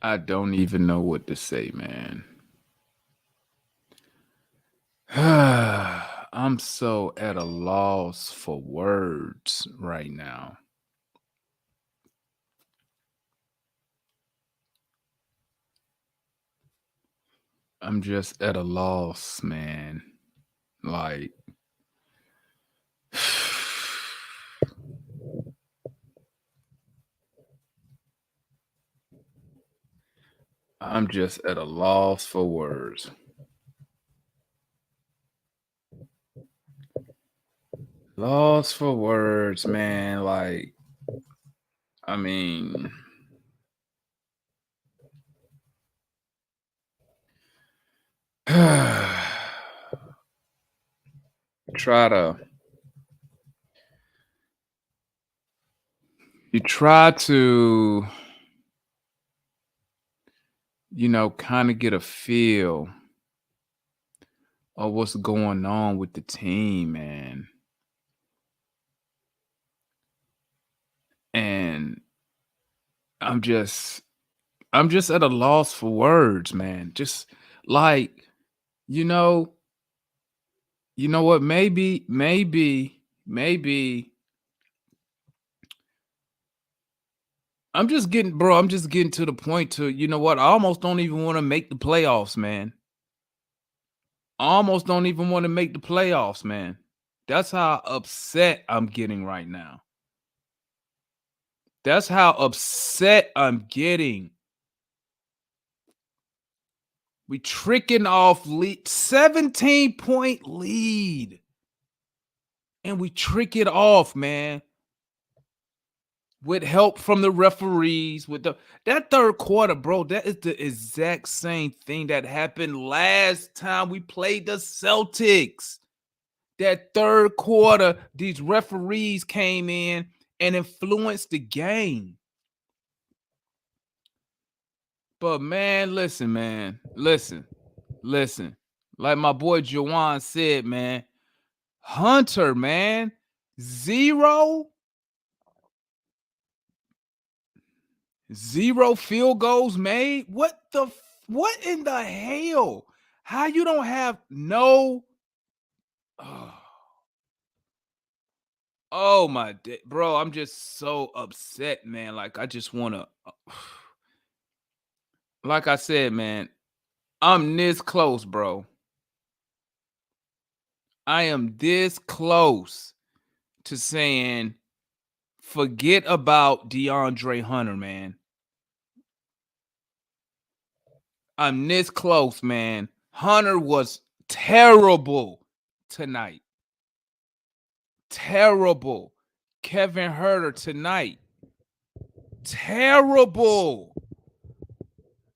I don't even know what to say, man. I'm so at a loss for words right now. I'm just at a loss, man. Like, I'm just at a loss for words. Lost for words, man. Like, I mean, try to you try to kind of get a feel of what's going on with the team, man. And I'm just I'm just at a loss for words, man. Just like, you know, you know what? Maybe I'm just getting to the point to, you know what? I almost don't even want to make the playoffs, man. I almost don't even want to make the playoffs, man. That's how upset I'm getting right now. That's how upset I'm getting. We tricking off 17-point lead. And we trick it off, man. With help from the referees, with that third quarter, bro, that is the exact same thing that happened last time we played the Celtics. That third quarter, these referees came in and influenced the game. But man, listen, man. Listen. Like my boy Jawan said, man. Hunter, man. Zero field goals made. What in the hell? How you don't have no oh, oh my bro, I'm just so upset, man. Like I just want to like I said, man, I'm this close, bro. I am this close to saying forget about DeAndre Hunter, man. I'm this close, man. Hunter was terrible tonight. Terrible. Kevin Herter tonight. Terrible.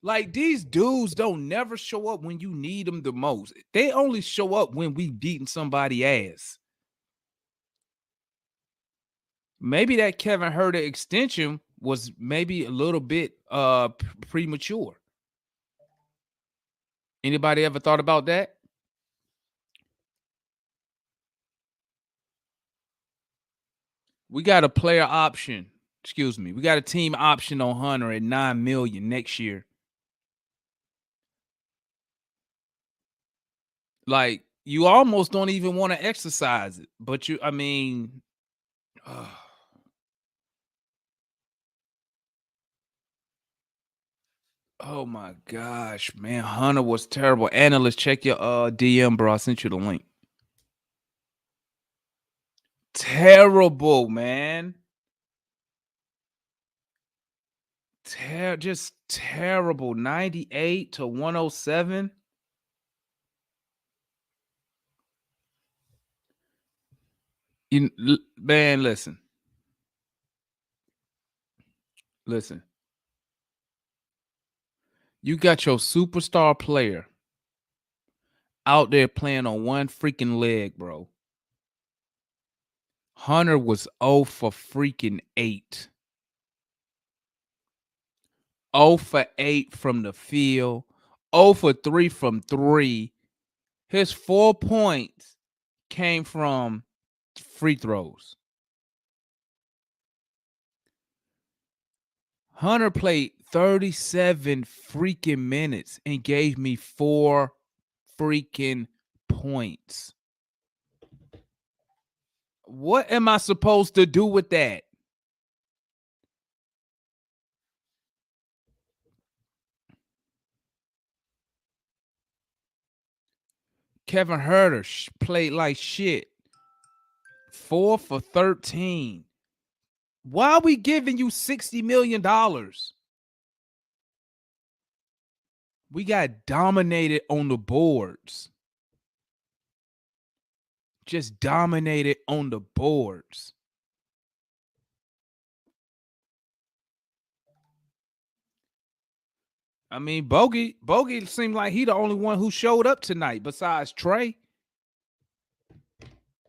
Like these dudes don't never show up when you need them the most. They only show up when we beating somebody ass. Maybe that Kevin Herter extension was maybe a little bit premature. Anybody ever thought about that? We got a player option. Excuse me. We got a team option on Hunter at 9 million next year. Like you almost don't even want to exercise it, but I mean, oh my gosh, man, Hunter was terrible. Analyst, check your DM, bro. I sent you the link. Terrible, man. Just terrible. 98 to 107. Man, listen. Listen. You got your superstar player out there playing on one freaking leg, bro. Hunter was 0 for freaking 8. 0 for 8 from the field. 0 for 3 from 3. His 4 points came from free throws. Hunter played 37 freaking minutes and gave me 4 freaking points. What am I supposed to do with that? Kevin Herter played like shit. 4 for 13. Why are we giving you $60 million? We got dominated on the boards. Just dominated on the boards. I mean, Bogey seemed like he the only one who showed up tonight besides Trey.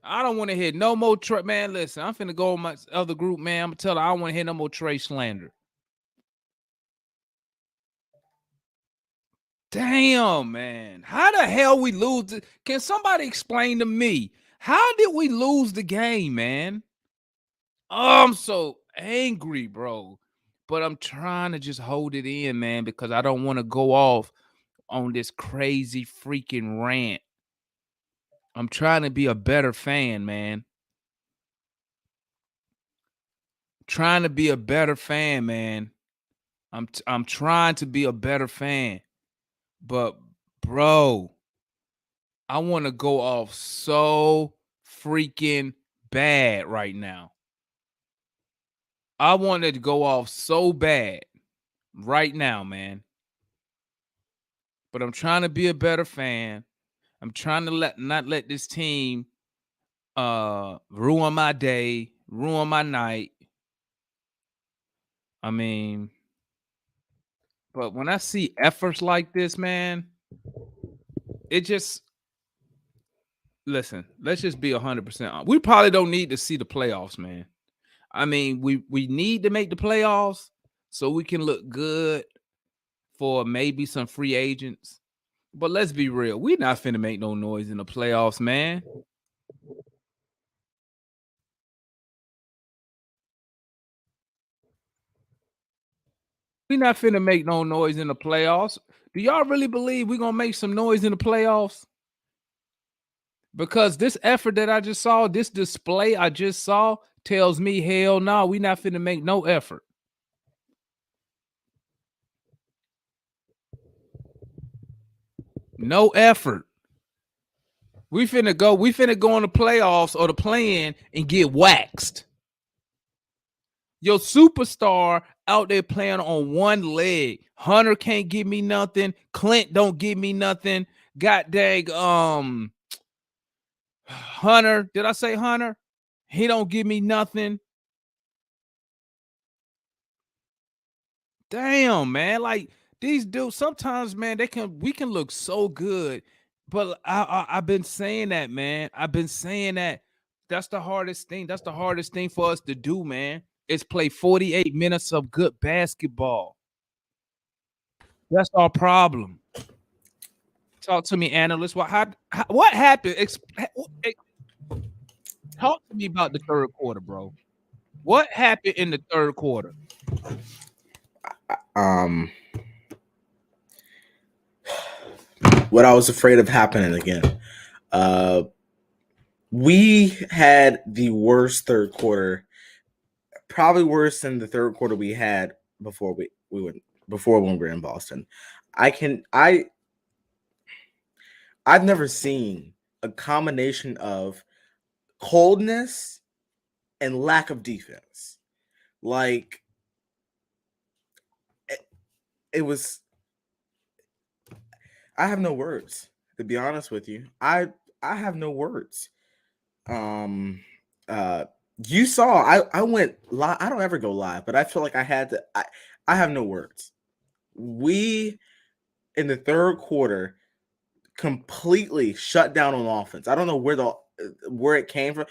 I don't want to hear no more Trey. Man, listen, I'm finna go on my other group, man. I'm gonna tell her I don't want to hear no more Trey slander. Damn, man. How the hell we lose? Can somebody explain to me? How did we lose the game, man? Oh, I'm so angry, bro. But I'm trying to just hold it in, man, because I don't want to go off on this crazy freaking rant. I'm trying to be a better fan, man. Trying to be a better fan, man. I'm trying to be a better fan. But bro, I want to go off so freaking bad right now. I wanted to go off so bad right now, man. But I'm trying to be a better fan. I'm trying to not let this team ruin my day, ruin my night. I mean, but when I see efforts like this, man, it just listen, let's just be 100%. We probably don't need to see the playoffs, man. I mean, we need to make the playoffs so we can look good for maybe some free agents. But let's be real. We're not finna make no noise in the playoffs, man. We're not finna make no noise in the playoffs. Do y'all really believe we're gonna make some noise in the playoffs? Because this effort that I just saw, this display I just saw, tells me hell no, we not finna make no effort. No effort. We finna go in the playoffs or the play-in and get waxed. Your superstar out there playing on one leg. Hunter can't give me nothing. Clint don't give me nothing. God dang, Hunter. Did I say Hunter? He don't give me nothing. Damn, man. Like these dudes, sometimes, man, we can look so good. But I've been saying that, man. I've been saying that. That's the hardest thing. That's the hardest thing for us to do, man. Is play 48 minutes of good basketball. That's our problem. Talk to me, analyst. What happened? Talk to me about the third quarter, bro. What happened in the third quarter? What I was afraid of happening again. We had the worst third quarter, probably worse than the third quarter we had before we went before when we were in Boston. I've never seen a combination of coldness and lack of defense. Like it was. I have no words, to be honest with you. I have no words. Um uh you saw I went live. I don't ever go live, but I feel like I had to. I have no words. We in the third quarter completely shut down on offense. I don't know where it came from.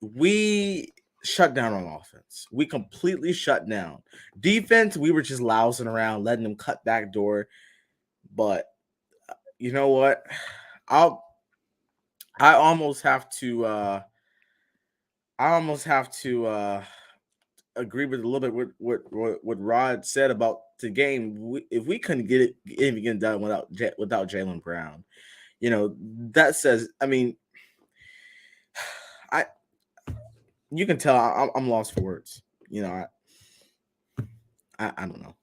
We shut down on offense. We completely shut down. Defense, we were just lousing around, letting them cut back door. But you know what? I'll I almost have to agree with a little bit with what Rod said about the game. If we couldn't even get it done without Jaylen Brown, that says. I mean, I you can tell I'm lost for words. I don't know.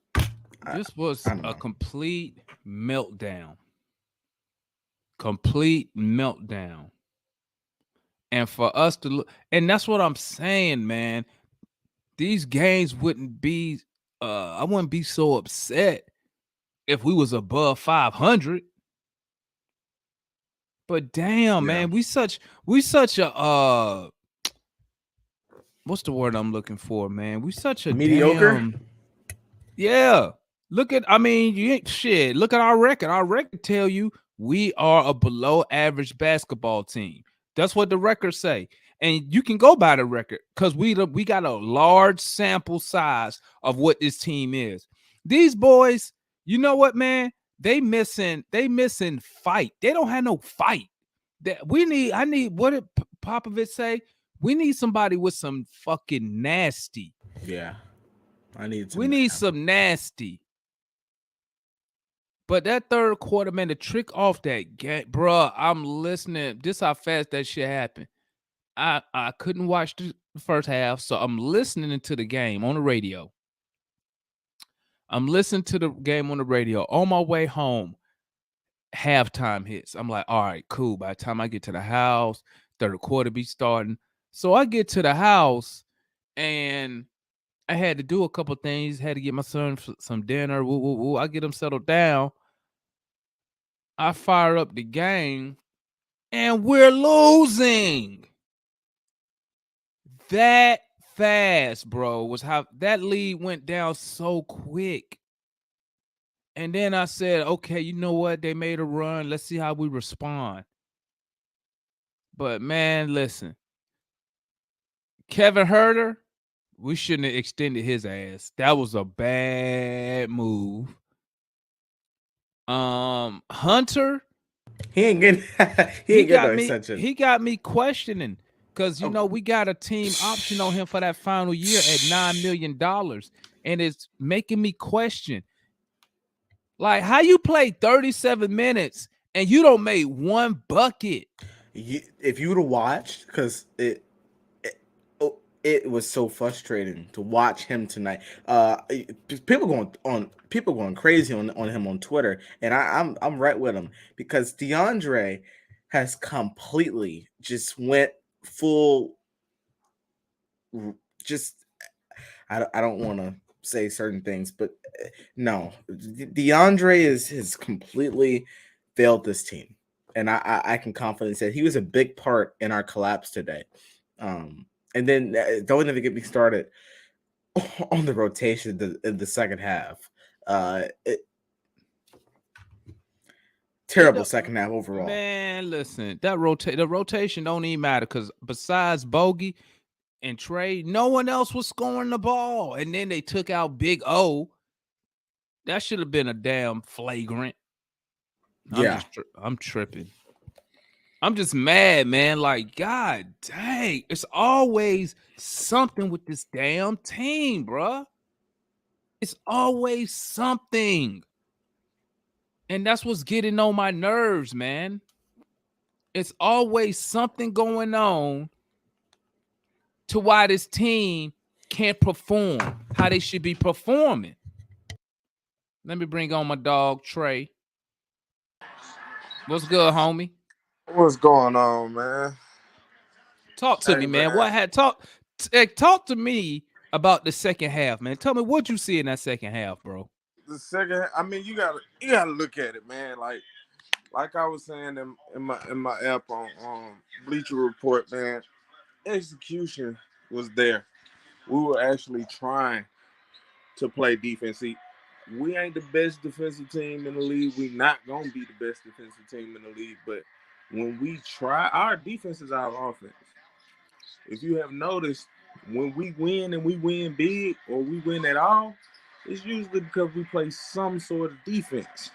This I was don't a know. complete meltdown. Complete meltdown. And for us to look, and that's what I'm saying, man. These games wouldn't be I wouldn't be so upset if we was above 500. But damn, Yeah, man, we such a what's the word I'm looking for, man? We such a mediocre. damn yeah. I mean, you ain't shit. Look at our record. Our record tell you we are a below average basketball team. That's what the records say. And you can go by the record because we got a large sample size of what this team is. These boys, you know what, man? They missing fight. They don't have no fight. I need what did Popovich say? We need somebody with some fucking nasty. Yeah, I need We some. need some nasty. But that third quarter, man, the trick off that game, bruh, I'm listening. This how fast that shit happened. I couldn't watch the first half, so I'm listening to the game on the radio. I'm listening to the game on the radio. On my way home, halftime hits. I'm like, all right, cool. By the time I get to the house, third quarter be starting. So I get to the house and I had to do a couple things. Had to get my son some dinner. Woo, woo, woo. I get him settled down. I fire up the game and we're losing. That fast, bro, was how that lead went down so quick. And then I said, okay, you know what? They made a run. Let's see how we respond. But man, listen, Kevin Herter, we shouldn't have extended his ass. That was a bad move. Hunter, He ain't getting. he he ain't getting no got me extension. he got me questioning because Oh, we got a team option on him for that final year at $9 million, and it's making me question like how you play 37 minutes and you don't make one bucket. if you would have watched, because it was so frustrating to watch him tonight. People going crazy on him on Twitter, and I'm right with him because DeAndre has completely just went full. Just I don't want to say certain things, but no, DeAndre has completely failed this team, and I can confidently say he was a big part in our collapse today. And then don't even get me started on the rotation in the second half. It Terrible second half overall. Man, listen, the rotation don't even matter because besides Bogey and Trey, no one else was scoring the ball. And then they took out Big O. That should have been a damn flagrant. Yeah, I'm tripping. I'm just mad, man. Like, God dang, it's always something with this damn team, bruh. It's always something. And that's what's getting on my nerves, man. It's always something going on to why this team can't perform how they should be performing. Let me bring on my dog, Trey. What's good, homie? What's going on, man? Talk to Hey, me, man. man. Talk to me about the second half, man. Tell me what you see in that second half, bro. The second, I mean, you gotta look at it, man. Like I was saying in my app on Bleacher Report, man. Execution was there. We were actually trying to play defense. See, we ain't the best defensive team in the league. We not gonna be the best defensive team in the league. But when we try, our defense is our offense. If you have noticed, when we win and we win big or we win at all, it's usually because we play some sort of defense.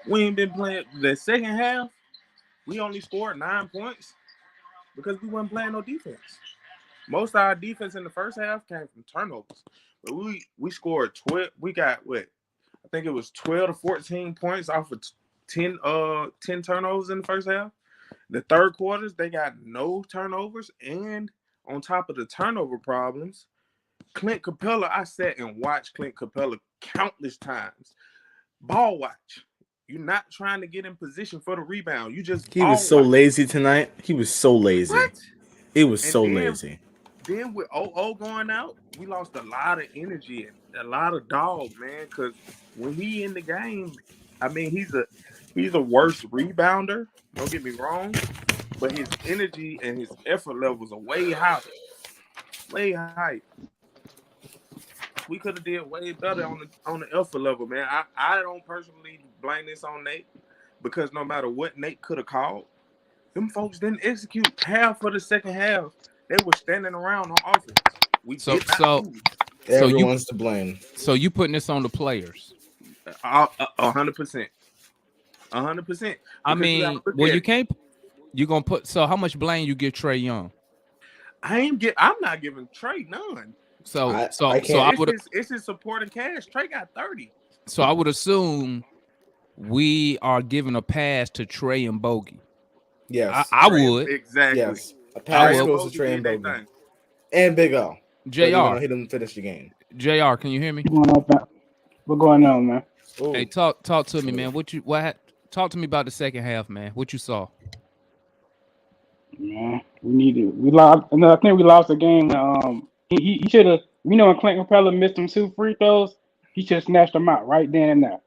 We ain't been playing the second half. We only scored 9 points because we weren't playing no defense. Most of our defense in the first half came from turnovers. But we scored 12. We got what? I think it was 12 to 14 points off of 10 turnovers in the first half. The third quarters, they got no turnovers. And on top of the turnover problems, Clint Capela, I sat and watched Clint Capela countless times. Ball watch. You're not trying to get in position for the rebound. You just He was ball so watch. lazy tonight. He was so lazy. What? It was And so lazy. then with OO going out, we lost a lot of energy and a lot of dog, man. Because when he in the game, I mean, he's a worse rebounder. Don't get me wrong, but his energy and his effort levels are way high, way high. We could have did way better on the effort level, man. I don't personally blame this on Nate because no matter what Nate could have called, them folks didn't execute half of the second half. They were standing around on offense. We did not move. Everyone's to blame. So you putting this on the players? 100%. 100%. I mean, well, you can't. You gonna put so how much blame you give Trae Young? I'm not giving Trae none. It's his supporting cast. Trae got 30. So I would assume we are giving a pass to Trae and Bogey. Yes, I would exactly. Yes, a pass goes to Trae and Bogey and Big O. Jr. He didn't finish the game. Jr. Can you hear me? What's going on, man? Ooh. Hey, talk to me, man. Talk to me about the second half, man. What you saw? Man, we lost. I think we lost the game. He should have. When Clint Capela missed them 2 free throws, he should have snatched them out right then and there.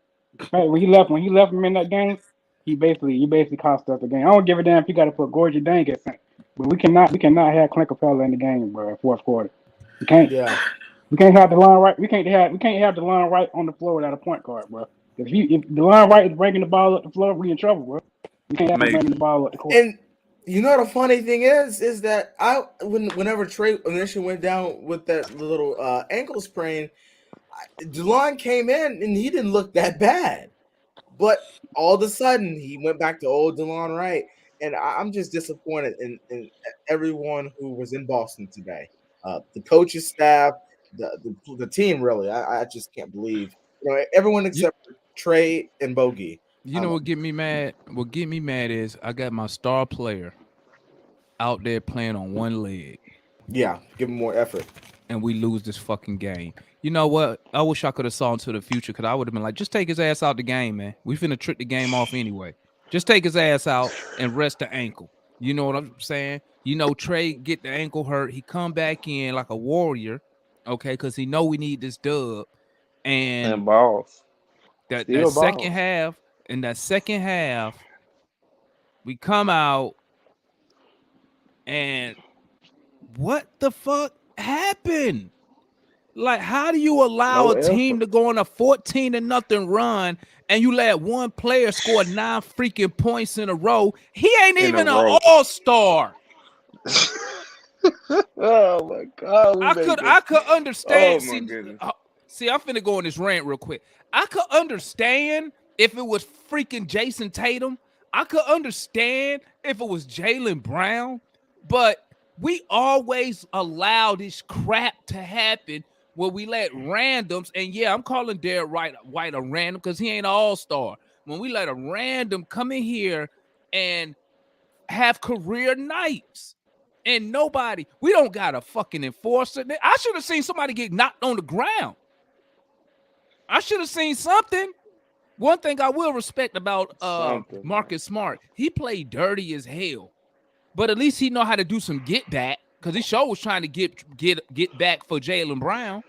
Right, when he left him in that game, he basically cost us the game. I don't give a damn if you got to put Gorgie Dang at center, but we cannot have Clint Capela in the game, bro. Fourth quarter, we can't. Yeah. We can't have the line right. We can't have the line right on the floor without a point guard, bro. If the line right is breaking the ball up the floor, we in trouble, bro. We can't have him bringing the ball up the court. And you know the funny thing is that whenever Trae initially went down with that little ankle sprain, DeLon came in and he didn't look that bad, but all of a sudden he went back to old DeLon Wright, and I'm just disappointed in everyone who was in Boston today, the coaching staff, the team. Really, I just can't believe everyone except for Trae and Bogey. You know what get me mad? What get me mad is I got my star player out there playing on one leg. Yeah, give him more effort. And we lose this fucking game. You know what? I wish I could have saw into the future because I would have been like, just take his ass out the game, man. We finna trick the game off anyway. Just take his ass out and rest the ankle. You know what I'm saying? Trae get the ankle hurt. He come back in like a warrior, okay, because he know we need this dub. And balls. That second half, we come out and what the fuck happened? Like, how do you allow a team to go on a 14-0 run and you let one player score 9 freaking points in a row? He ain't even an all-star. Oh my God! I could understand. Oh my goodness. See, I'm finna go on this rant real quick. I could understand if it was freaking Jason Tatum. I could understand if it was Jaylen Brown, but we always allow this crap to happen where we let randoms, and yeah, I'm calling Derek White a random because he ain't an all-star. When we let a random come in here and have career nights, and we don't got a fucking enforcer. I should have seen somebody get knocked on the ground. I should have seen something. One thing I will respect about Marcus Smart, he played dirty as hell, but at least he know how to do some get back because he sure was trying to get back for Jaylen Brown.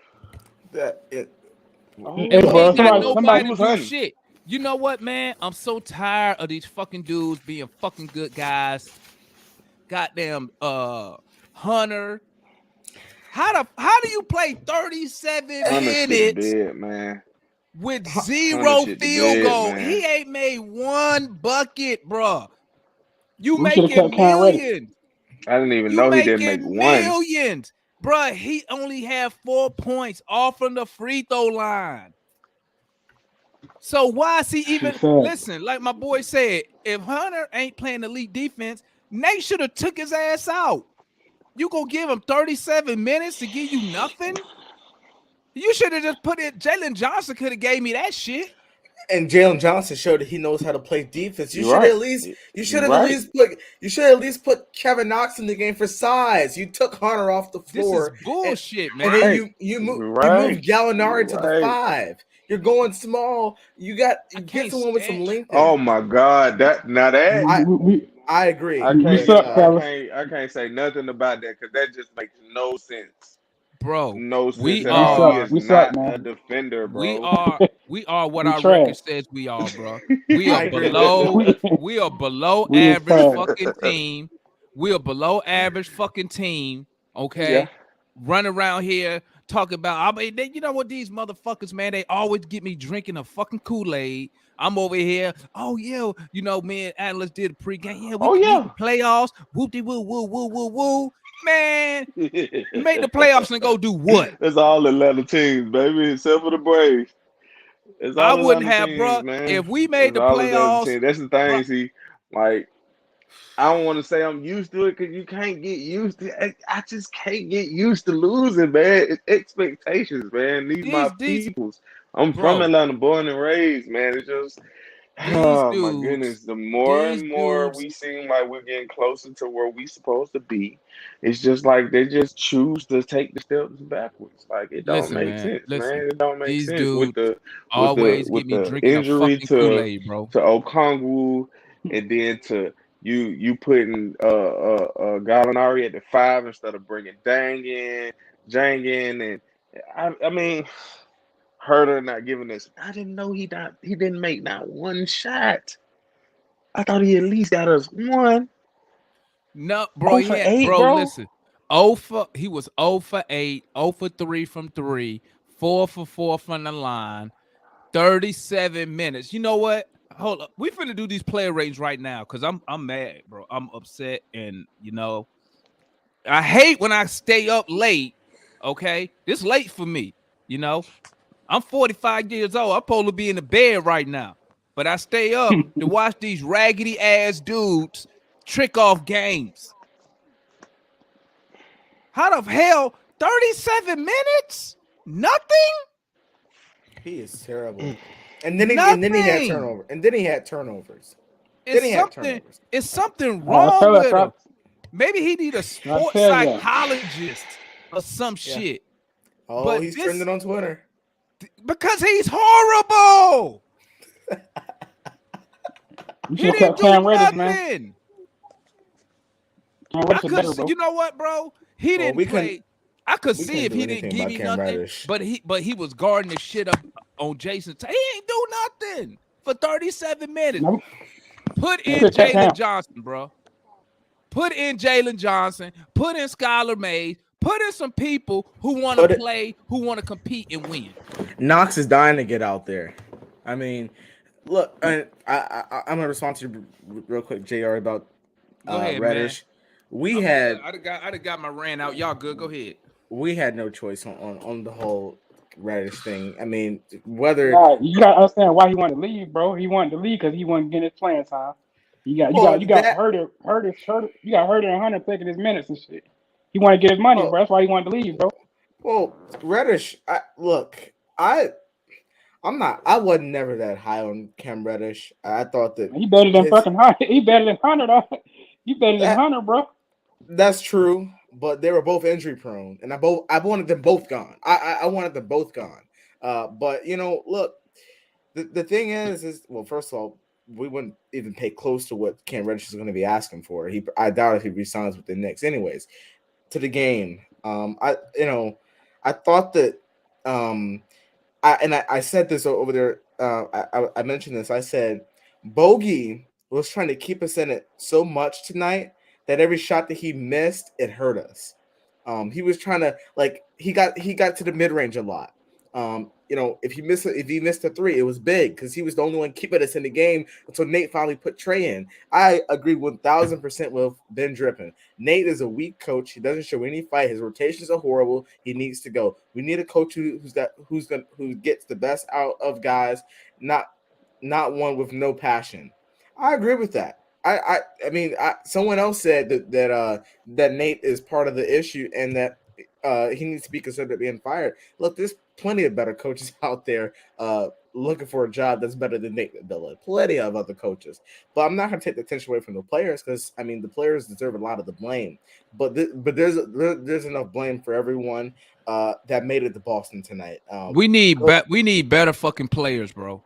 Nobody do shit. You know what, man? I'm so tired of these fucking dudes being fucking good guys. Goddamn, Hunter. How do you play 37 minutes, man, with 0 field goal? Man. He ain't made 1 bucket, bro. You making millions. I didn't even know he didn't make 1. Millions, bro. He only had 4 points off from the free throw line. So why is he even listen? Like my boy said, if Hunter ain't playing elite defense, Nate should have took his ass out. You gonna give him 37 minutes to give you nothing? You should have just put it. Jalen Johnson could have gave me that shit. And Jalen Johnson showed that he knows how to play defense. You You're should right. at least You're right. put Kevin Knox in the game for size. You took Hunter off the This is floor, bullshit, and man. then Right. you Right. move Gallinari to the Right. 5. You're going small. You I get can't someone with some stand. length. Oh my God. That I agree. I we can't suck, I fellas. can't say nothing about that because that just makes no sense. Bro, No sense we at We all. He suck. are is We suck, not a man. defender, we bro. are we are what We our record trash. says we are, bro. We I are agree with that. below we we are below we is average trash. fucking team. We are below average fucking team, Yeah. okay? Run around here talking about I mean, you know what these motherfuckers, man, they always get me drinking a fucking Kool-Aid. I'm over here. Oh yeah, you know, me and Atlas did a pregame. Yeah, we Oh can make yeah. the playoffs. Whoop-de woo woo woo woo woo. Man, make the playoffs and go do what? That's all Atlanta teams, baby, except for the Braves. It's I all wouldn't Atlanta have, teams, bro. man. If we made It's the all Atlanta playoffs, teams. That's the bro, thing. See, like I don't want to say I'm used to it because you can't get used to. I just can't get used to losing, man. It's expectations, man. These my these peoples. I'm from bro, Atlanta, born and raised, man. It's just these oh my dudes, goodness. The more these and more dudes. we seem like we're getting closer to where we supposed to be, it's just like they just choose to take the steps backwards. Like it don't Listen, make man, sense, listen. man. It don't make These sense with dudes the always get with me the drinking a injury fucking Kool-Aid, bro. to Okongwu, and then to you putting Gallinari at the 5 instead of bringing Jang in, and I mean. Herder not giving us. I didn't know he didn't make not one shot. I thought he at least got us one. No, bro, Oh he for had, 8, bro, bro. listen. He was 0 for 8, 0 for 3 from 3, 4 for 4 from the line, 37 minutes. You know what? Hold up. We finna do these player ratings right now because I'm mad, bro. I'm upset, and you know, I hate when I stay up late. Okay, this late for me. You know, I'm 45 years old. I'm supposed to be in the bed right now, but I stay up to watch these raggedy ass dudes trick off games. How the hell 37 minutes? Nothing? He is terrible. And then he had Nothing. turnover. And then he had turnovers. Then It's he had something, turnovers. it's something I wrong tell us, with him. Maybe he need a I sports tell ya. psychologist or some Yeah. shit. Oh, But he's this trending on Twitter. because he's horrible. You He should have didn't kept do Cam Reddish, man. nothing. Cam I Reddish is could better, see, bro. you know what, bro? He Well, didn't play. I could we see couldn't if do he didn't anything give about me Cam nothing, Reddish. but he was guarding the shit up on Jason. He ain't do nothing for 37 minutes. No, Put you in should have kept Jalen Cam. Johnson, bro. Put in Jalen Johnson. Put in Skylar Mays. Put in some people who want to Put it. play, who want to compete and win. Knox is dying to get out there. I mean, look, I'm gonna respond to you real quick, Jr. About Go ahead, man. Reddish. We had I'd have got my rant out. Y'all good? Go ahead. no choice on the whole Reddish thing. I mean, whether Nah, you gotta understand why he wanted to leave, bro. He wanted to leave because he wasn't getting his playing time. well You got that you got Herder and Hunter taking his minutes and shit. He wanted to get his money, well bro. That's why he wanted to leave, bro. Reddish. I wasn't never that high on Cam Reddish. I thought that He better than his fucking Hunter. He better than Hunter, though. He better than that Hunter, bro. that's true, but they were both injury prone, and I wanted them both gone. I wanted them both gone. But you know, look, the thing is well, first of all, we wouldn't even pay close to what Cam Reddish is going to be asking for. I doubt if he resigns with the Knicks, anyways. To the game, I thought that I said this over there. I mentioned this. I said Bogey was trying to keep us in it so much tonight that every shot that he missed, it hurt us. He was trying to he got to the mid range a lot. If he missed a three, it was big because he was the only one keeping us in the game until Nate finally put Trey in. I agree 1,000% with Ben Drippin. Nate is a weak coach. He doesn't show any fight. His rotations are horrible. He needs to go. We need a coach who gets the best out of guys, not one with no passion. I agree with that. I mean, someone else said that Nate is part of the issue and that he needs to be considered being fired. Look, there's plenty of better coaches out there looking for a job that's better than Nate McMillan. Plenty of other coaches, but I'm not going to take the attention away from the players because I mean the players deserve a lot of the blame. But there's enough blame for everyone that made it to Boston tonight. We need better fucking players, bro.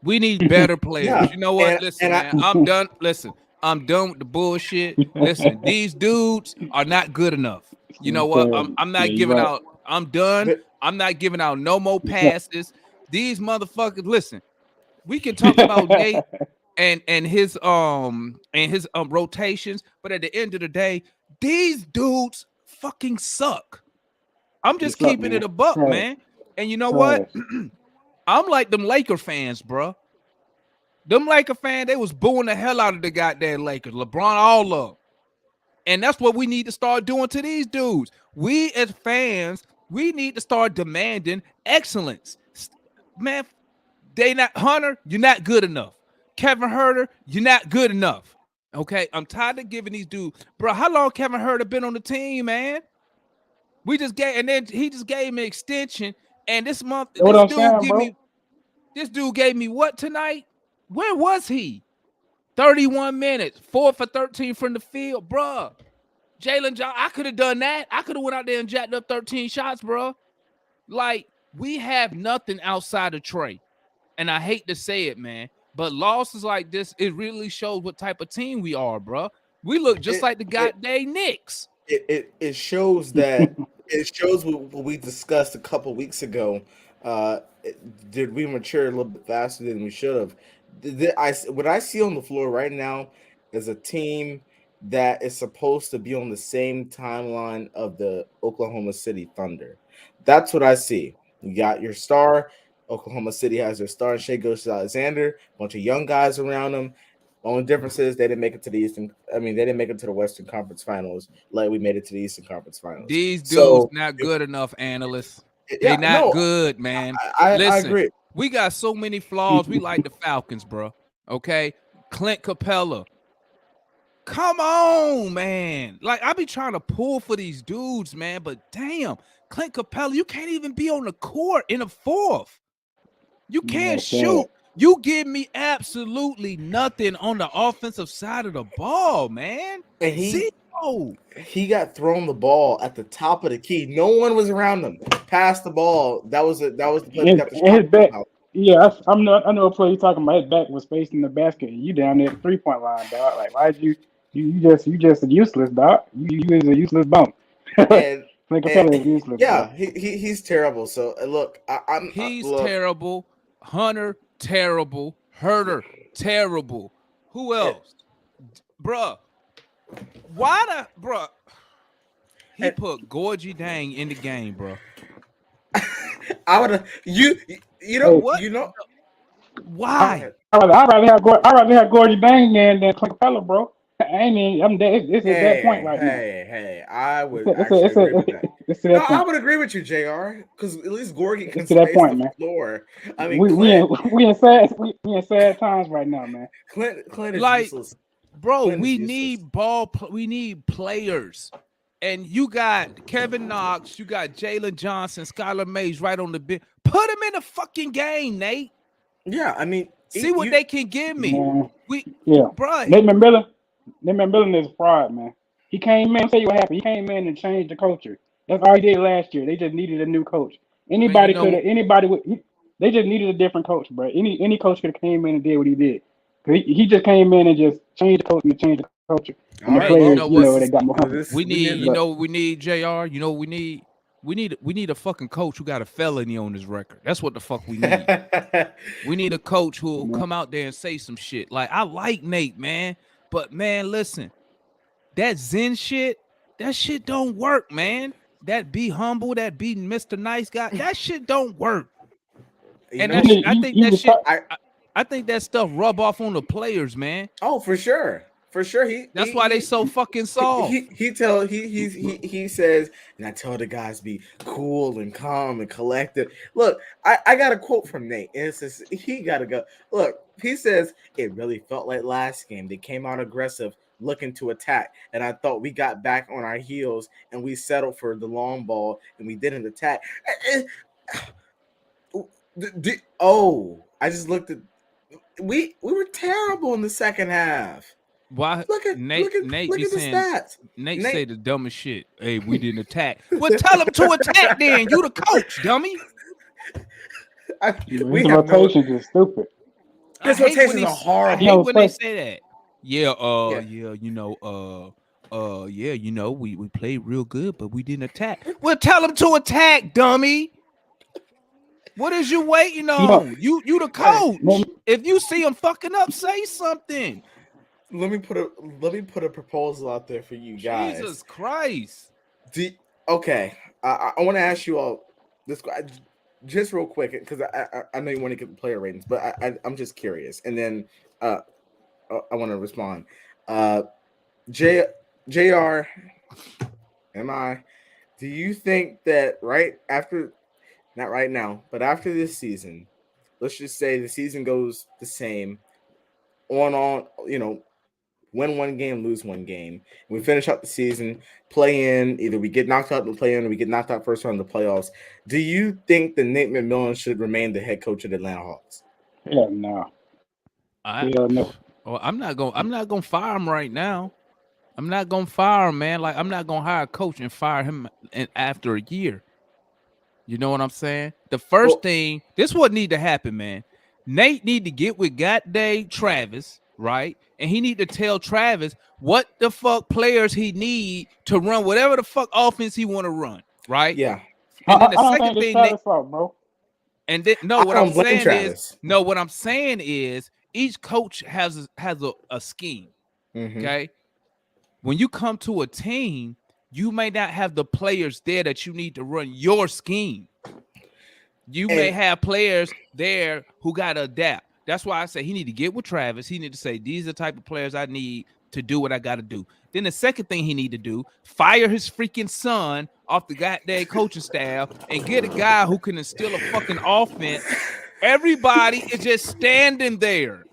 We need better players. Yeah, You know what? Listen, man, I'm done. Listen, I'm done with the bullshit. Listen, these dudes are not good enough. You know what? I'm not giving out. I'm done. I'm not giving out no more passes. These motherfuckers. Listen, we can talk about Nate and his rotations, but at the end of the day, these dudes fucking suck. I'm just keeping it a buck, man. And you know what? I'm like them Laker fans, bro. Them Laker fans, they was booing the hell out of the goddamn Lakers. LeBron, all of them. And that's what we need to start doing to these dudes. We as fans, we need to start demanding excellence. Man, Hunter, you're not good enough. Kevin Huerter, you're not good enough. Okay, I'm tired of giving these dudes, bro. How long Kevin Huerter been on the team, man? We just gave, and then he just gave me an extension. And this month, this dude gave me what tonight? Where was he? 31 minutes, 4 for 13 from the field, bro. Jalen Johnson, I could have done that. I could have went out there and jacked up 13 shots, bro. Like, we have nothing outside of Trey. And I hate to say it, man, but losses like this, it really shows what type of team we are, bro. We look just like the goddamn Knicks. It shows that it shows what we discussed a couple weeks ago. Did we mature a little bit faster than we should have? What I see on the floor right now is a team that is supposed to be on the same timeline of the Oklahoma City Thunder. That's what I see. You got your star. Oklahoma City has their star, Shai Gilgeous-Alexander, a bunch of young guys around them. Only difference is they didn't make it to the they didn't make it to the Western Conference Finals like we made it to the Eastern Conference Finals. These dudes not good enough, analysts. They're not good, man. Listen, I agree. We got so many flaws. We like the Falcons, bro. Okay, Clint Capela. Come on, man. Like, I be trying to pull for these dudes, man, but damn, Clint Capela, you can't even be on the court in the fourth. You can't shoot. You give me absolutely nothing on the offensive side of the ball, man. And he got thrown the ball at the top of the key. No one was around him. Pass the ball. That was the play that got the shot. His back, yeah, I know a play you're talking about. His back was facing the basket. You down there at the 3-point line, dog. Like, why'd you just a useless, dog. You is a useless bump. And useless, yeah, he's terrible. So look, he's terrible. Hunter, terrible. Huerter, terrible. Who else? Bruh. Why bruh? He put Gorgie Dang in the game, bro. I would have you know what? You know why? I'd rather have Gorgie Dang than Clint Capela, bro. It's at that point right now. Hey, I would actually agree with that. I would agree with you, JR, because at least Gorgie can space the floor. I mean, we in sad times right now, man. Clint is useless. Bro, we need we need players. And you got Kevin Knox, you got Jalen Johnson, Skylar Mays right on the bench. Put him in the fucking game, Nate. Yeah, I mean, see what they can give me. Bro. Nate McMillan is a fraud, man. He came in. I'll tell you what happened. He came in and changed the culture. That's all he did last year. They just needed a new coach. They just needed a different coach, bro. Any coach could have came in and did what he did. He just came in and just changed the coach and changed the culture. And the players, they got more humble. We need JR. You know what we need? We need a fucking coach who got a felony on his record. That's what the fuck we need. We need a coach who will come out there and say some shit. Like, I like Nate, man. But, man, listen. That Zen shit, that shit don't work, man. That be humble, that be Mr. Nice Guy, that shit don't work. And I think that stuff rub off on the players, man. Oh, for sure. For sure. That's why they so fucking soft. He says, and I tell the guys be cool and calm and collected. Look, I got a quote from Nate, and it says he gotta go. Look, he says it really felt like last game. They came out aggressive, looking to attack, and I thought we got back on our heels and we settled for the long ball and we didn't attack. Oh, I just looked at. We were terrible in the second half. Why Look at Nate look be at the saying stats. Nate say the dumbest shit. Hey, we didn't attack. Well, tell him to attack then. You the coach, dummy. His We have no. rotations is stupid. His hate when rotations he are I horrible. hate No, when they first, say that. Yeah, Yeah. we played real good, but we didn't attack. Well, tell him to attack, dummy. What is you waiting you know, on? You the Hey, coach. If you see him fucking up, say something. let me put a proposal out there for you guys. Jesus Christ. Okay, I want to ask you all this just real quick because I know you want to get the player ratings, but I'm just curious, and then I want to respond. Jr. Am I? Do you think that right after, not right now, but after this season, let's just say the season goes the same, win one game, lose one game. We finish up the season, play in, either we get knocked out in the play in or we get knocked out first round of the playoffs. Do you think that Nate McMillan should remain the head coach of the Atlanta Hawks? hell no. I, Hell no. I'm not gonna fire him right now. I'm not gonna fire him, man. Like I'm not gonna hire a coach and fire him after a year. You know what I'm saying? The first thing, this what need to happen, man. Nate need to get with goddamn Travis, right? And he need to tell Travis what the fuck players he need to run whatever the fuck offense he want to run, right? Yeah. And then I the don't second think it's thing, Travis' fault, bro. and then no, I what I'm don't blame saying Travis. is, no, what I'm saying is each coach has a scheme. Mhm. Okay. When you come to a team, you may not have the players there that you need to run your scheme. You may have players there who got to adapt. That's why I say he need to get with Travis. He need to say, these are the type of players I need to do what I got to do. Then the second thing he need to do, fire his freaking son off the goddamn coaching staff and get a guy who can instill a fucking offense. Everybody is just standing there.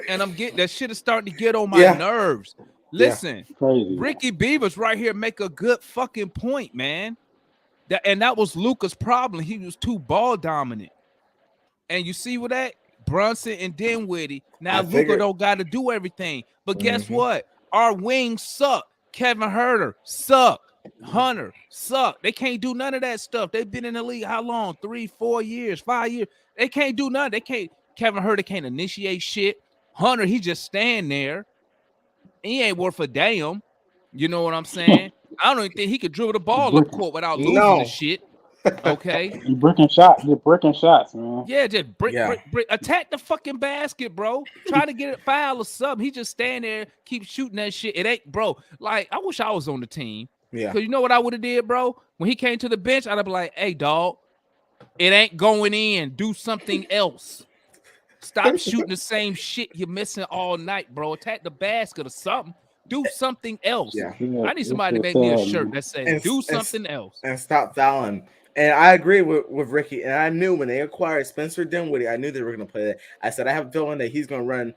And I'm getting that shit is starting to get on my nerves. Listen, Crazy. Ricky Beavers right here make a good fucking point, man. That was Luka's problem. He was too ball dominant. And you see what that? Brunson and Dinwiddie. Now Luka don't got to do everything. But guess what? Our wings suck. Kevin Herter suck. Hunter suck. They can't do none of that stuff. They've been in the league how long? 3, 4 years, 5 years. They can't do none. They can't. Kevin Herter can't initiate shit. Hunter, he just stand there. He ain't worth a damn. You know what I'm saying? I don't even think he could dribble the ball up court without losing the shit. Okay. You breaking shots, man. Yeah, just brick, attack the fucking basket, bro. Try to get a foul or something. He just stand there, keep shooting that shit. It ain't, bro. Like, I wish I was on the team. Yeah. Because you know what I would have did, bro? When he came to the bench, I'd have been like, hey, dog, it ain't going in. Do something else. Stop shooting the same shit you're missing all night, bro. Attack the basket or something. Do something else. Yeah. I need somebody to make me a shirt that says, do something else. And stop fouling. And I agree with Ricky. And I knew when they acquired Spencer Dinwiddie, I knew they were going to play that. I said, I have a feeling that he's going to run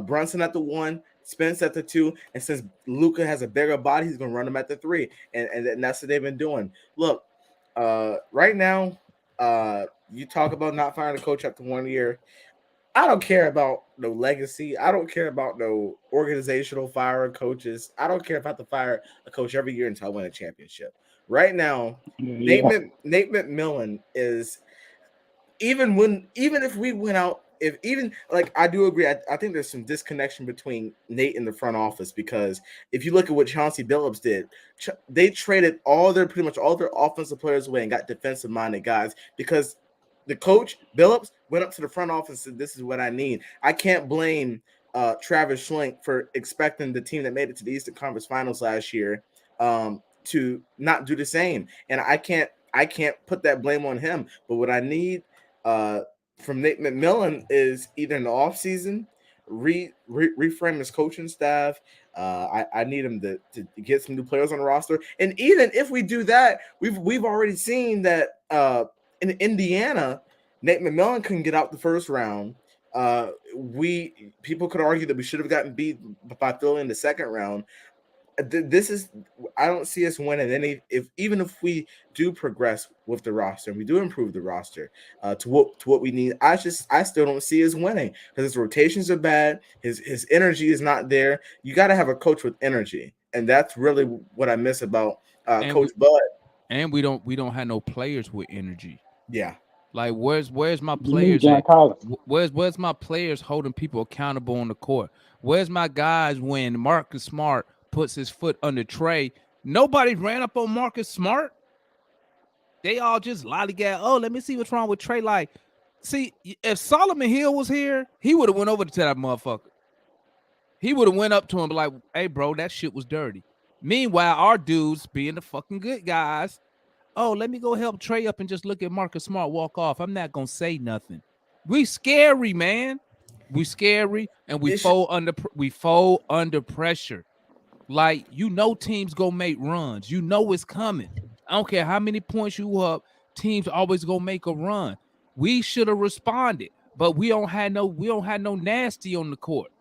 Brunson at the 1, Spence at the 2. And since Luka has a bigger body, he's going to run him at the 3. And that's what they've been doing. Look, right now, you talk about not firing a coach after 1 year. I don't care about no legacy. I don't care about no organizational fire coaches. I don't care if I have to fire a coach every year until I win a championship. Right now, Nate McMillan is even if we went out, I do agree. I think there's some disconnection between Nate and the front office because if you look at what Chauncey Billups did, they traded pretty much all their offensive players away and got defensive minded guys because the coach Billups went up to the front office and said, "This is what I need." I can't blame Travis Schlenk for expecting the team that made it to the Eastern Conference Finals last year to not do the same. And I can't put that blame on him. But what I need from Nate McMillan is either in the offseason, reframe his coaching staff, I need him to get some new players on the roster. And even if we do that, we've already seen that in Indiana, Nate McMillan couldn't get out the first round. People could argue that we should have gotten beat by Philly in the second round. This is, I don't see us winning any. Even if we do progress with the roster and we do improve the roster to what we need, I still don't see us winning because his rotations are bad. His energy is not there. You got to have a coach with energy, and that's really what I miss about Coach Bud. And we don't have no players with energy. Yeah. Like where's my players at? Where's my players holding people accountable on the court? Where's my guys when Marcus Smart puts his foot under Trey? Nobody ran up on Marcus Smart. They all just lollygag. Oh, let me see what's wrong with Trey. Like, see, if Solomon Hill was here, he would have went over to that motherfucker. He would have went up to him like, hey, bro, that shit was dirty. Meanwhile, our dudes being the fucking good guys. Oh, let me go help Trey up and just look at Marcus Smart walk off. I'm not gonna say nothing. We scary, man. We scary, and we fold under pressure. Like, teams gonna make runs. It's coming. I don't care how many points you up. Teams always gonna make a run. We should have responded, but we don't have no nasty on the court.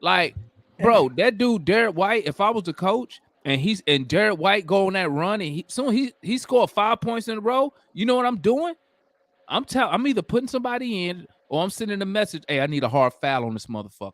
Like, bro, that dude Derek White. If I was the coach, and Derek White go on that run, and he scored 5 points in a row. You know what I'm doing? I'm either putting somebody in or I'm sending a message. Hey, I need a hard foul on this motherfucker.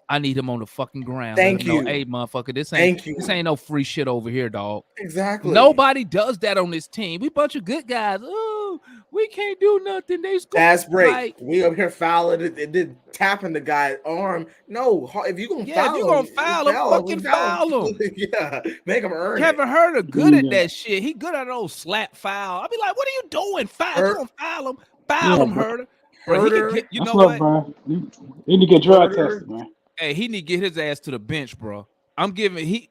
I need him on the fucking ground. Thank you. Hey, motherfucker, this ain't no free shit over here, dog. Exactly. Nobody does that on this team. We bunch of good guys. Oh, we can't do nothing. They score. Fast break. Like, we up here fouling it, did tapping the guy's arm. No, if you're gonna foul him, fucking foul him. Yeah, make him earn Kevin Huerter good at that shit. He good at those slap foul. I'll be like, what are you doing? You gonna foul him? Foul him, Huerter. Huerter. You know what? Bro. You need to get drug tested, man. Hey, he need to get his ass to the bench, bro. I'm giving he